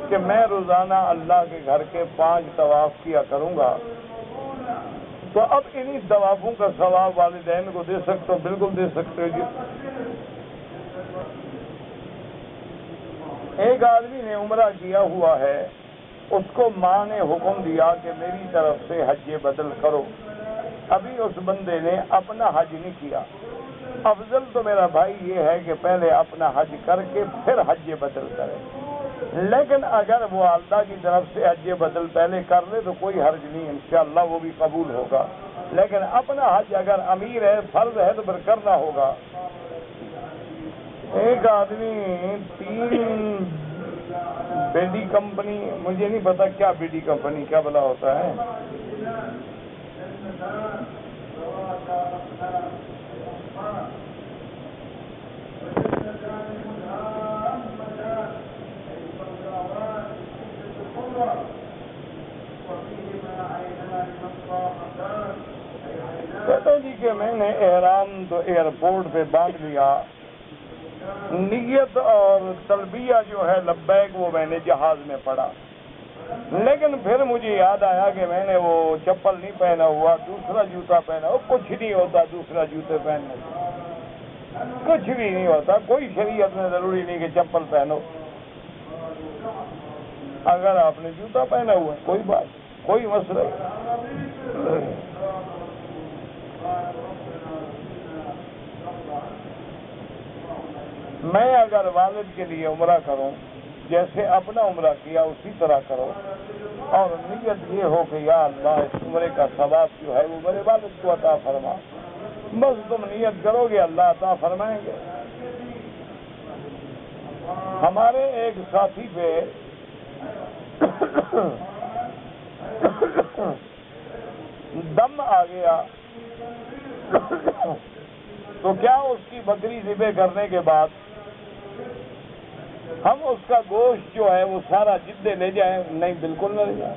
کہ میں روزانہ اللہ کے گھر کے 5 طواف کیا کروں گا، تو اب انہی طوافوں کا ثواب والدین کو دے سکتے ہو؟ بالکل دے سکتے ہو جی۔ ایک آدمی نے عمرہ کیا ہوا ہے، اس کو ماں نے حکم دیا کہ میری طرف سے حج بدل کرو، ابھی اس بندے نے اپنا حج نہیں کیا۔ افضل تو میرا بھائی یہ ہے کہ پہلے اپنا حج کر کے پھر حج بدل کرے، لیکن اگر وہ والدہ کی طرف سے حج بدل پہلے کر لے تو کوئی حرج نہیں، انشاءاللہ وہ بھی قبول ہوگا، لیکن اپنا حج اگر امیر ہے، فرض ہے، تو پھر کرنا ہوگا۔ ایک آدمی 3 بیڈی کمپنی، مجھے نہیں پتا کیا بیڈی کمپنی کیا بلا ہوتا ہے، کہتا جی کہ میں نے احرام تو ایئرپورٹ پہ باندھ لیا، نیت اور تلبیہ جو ہے لبیک وہ میں نے جہاز میں پڑھا، لیکن پھر مجھے یاد آیا کہ میں نے وہ چپل نہیں پہنا ہوا، دوسرا جوتا پہنا ہوا۔ کچھ نہیں ہوتا دوسرا جوتے پہننے سے، کچھ بھی نہیں ہوتا، کوئی شریعت میں ضروری نہیں کہ چپل پہنو، اگر آپ نے جوتا پہنا ہوا کوئی بات، کوئی مسئلہ نہیں۔ میں اگر والد کے لیے عمرہ کروں، جیسے اپنا عمرہ کیا اسی طرح کرو، اور نیت یہ ہو کہ یا اللہ اس عمرے کا ثواب جو ہے وہ میرے والد کو عطا فرما، بس تم نیت کرو گے اللہ عطا فرمائیں گے۔ ہمارے ایک ساتھی پہ دم آ گیا، تو کیا اس کی بکری ذبح کرنے کے بعد ہم اس کا گوشت جو ہے وہ سارا جدے لے جائیں؟ نہیں، بالکل نہ لے جائیں۔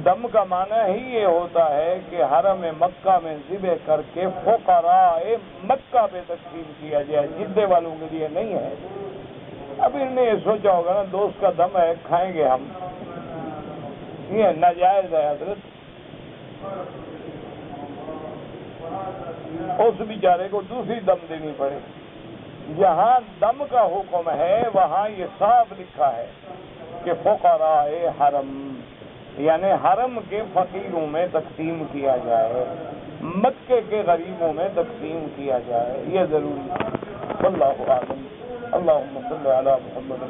دم کا معنی ہی یہ ہوتا ہے کہ حرم مکہ میں ذبح کر کے فقراء مکہ پہ تقسیم کیا جائے، جدے والوں کے لیے نہیں ہے۔ اب انہوں نے یہ سوچا ہوگا نا دوست کا دم ہے کھائیں گے ہم، یہ ناجائز ہے حضرت۔ اس بیچارے کو دوسری دم دینی پڑے. جہاں دم کا حکم ہے وہاں یہ صاف لکھا ہے کہ فقراء حرم یعنی حرم کے فقیروں میں تقسیم کیا جائے، مکے کے غریبوں میں تقسیم کیا جائے، یہ ضروری ہے. اللہ عالم. اللہم صل علی محمد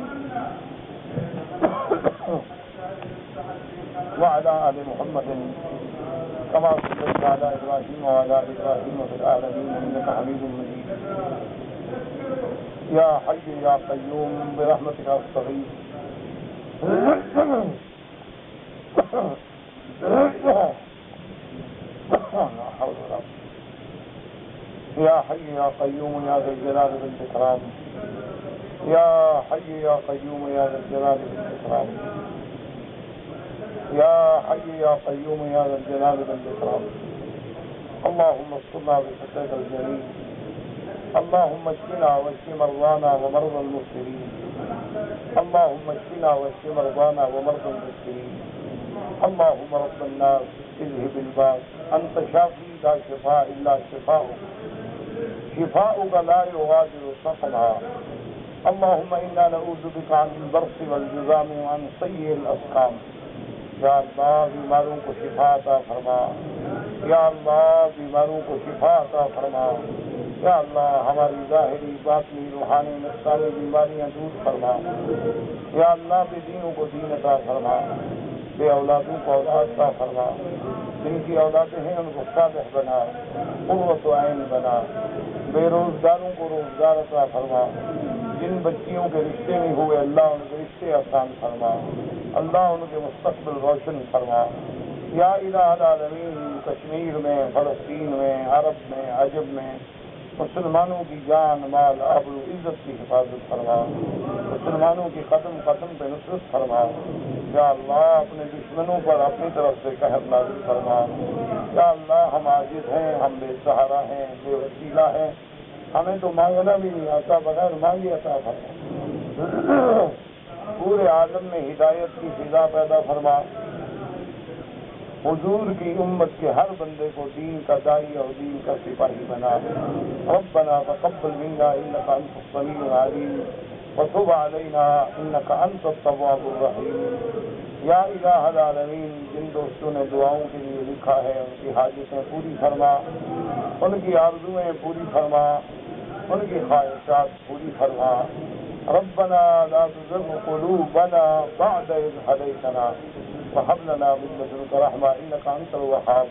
وعلی آل محمد كما صليت على إبراهيم وعلى آل إبراهيم في العالمين إنك حميد مجيد. يا حي يا قيوم برحمتك أستغيث. يا حي يا قيوم يا ذا الجلال والإكرام. يا حي يا قيوم يا ذا الجلال والإكرام. يا حي يا قيوم يا ذا الجلال والإكرام. اللهم استرنا بسترك الجليل. اللهم اشفنا واشف مرضانا ومرضى المسلمين. اللهم اشفنا واشف مرضانا ومرضى المسلمين. اللهم رب الناس اذهب الباس انت شافي لا شفاء الا شفاؤك شفاؤك لا يغادر سقما. اللهم انا نعوذ بك عن البرص والجذام وعن سيء الاسقام. یا اللہ بیماروں کو شفا عطا فرما. یا اللہ بیماروں کو شفا عطا فرما. یا اللہ ہماری ظاہری باطنی روحانی نفسانی بیماریاں دور فرما. یا اللہ بے دینوں کو دین عطا فرما. بے اولادوں کو اولاد عطا فرما. جن کی اولادیں ہیں ان کو صالح بنا، قرۃ عین بنا. بے روزگاروں کو روزگار عطا فرما. جن بچیوں کے رشتے نہیں ہوئے اللہ ان کے رشتے آسان فرما. اللہ ان کے مستقبل روشن فرما. یا الہ العالمین کشمیر میں، فلسطین میں، عرب میں، عجب میں مسلمانوں کی جان مال آبرو عزت کی حفاظت فرما. مسلمانوں کی قدم قدم پہ نصرت فرما. یا اللہ اپنے دشمنوں پر اپنی طرف سے قہر نازل فرما. یا اللہ ہم عاجز ہیں، ہم بے سہارا ہیں، بے وسیلہ ہیں، ہمیں تو مانگنا بھی نہیں آتا، بغیر مانگے عطا فرما. پورے عالم میں ہدایت کی فضا پیدا فرما. حضور کی امت کے ہر بندے کو دین کا داعی اور دین کا سپاہی بنا. ربنا تقبل منا انك انت السميع العليم وتب علينا انك انت التواب الرحيم. یا الہ العالمین جن دوستوں نے دعاؤں کے لیے لکھا ہے ان کی حاجتیں پوری فرما، ان کی آرزویں پوری فرما، ان کی خواہشات پوری فرما. ربنا لا تزغ قلوبنا بعد إذ هديتنا وهب لنا من لدنك رحمة إنك أنت الوهاب.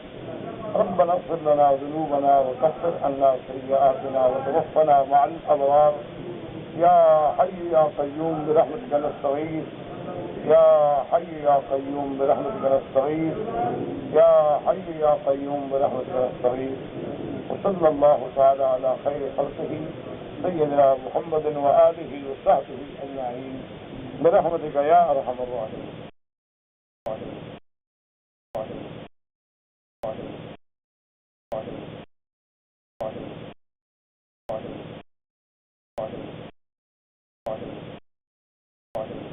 ربنا اغفر لنا ذنوبنا وكفر عنا سيئاتنا وتوفنا مع الأبرار. يا حي يا قيوم برحمتك نستغيث. يا حي يا قيوم برحمتك نستغيث. يا حي يا قيوم برحمتك نستغيث. وصلى الله تعالى على خير خلقه سيدنا محمد وآله وصحبه أجمعين برحمتك يا أرحم الراحمين. Thank you.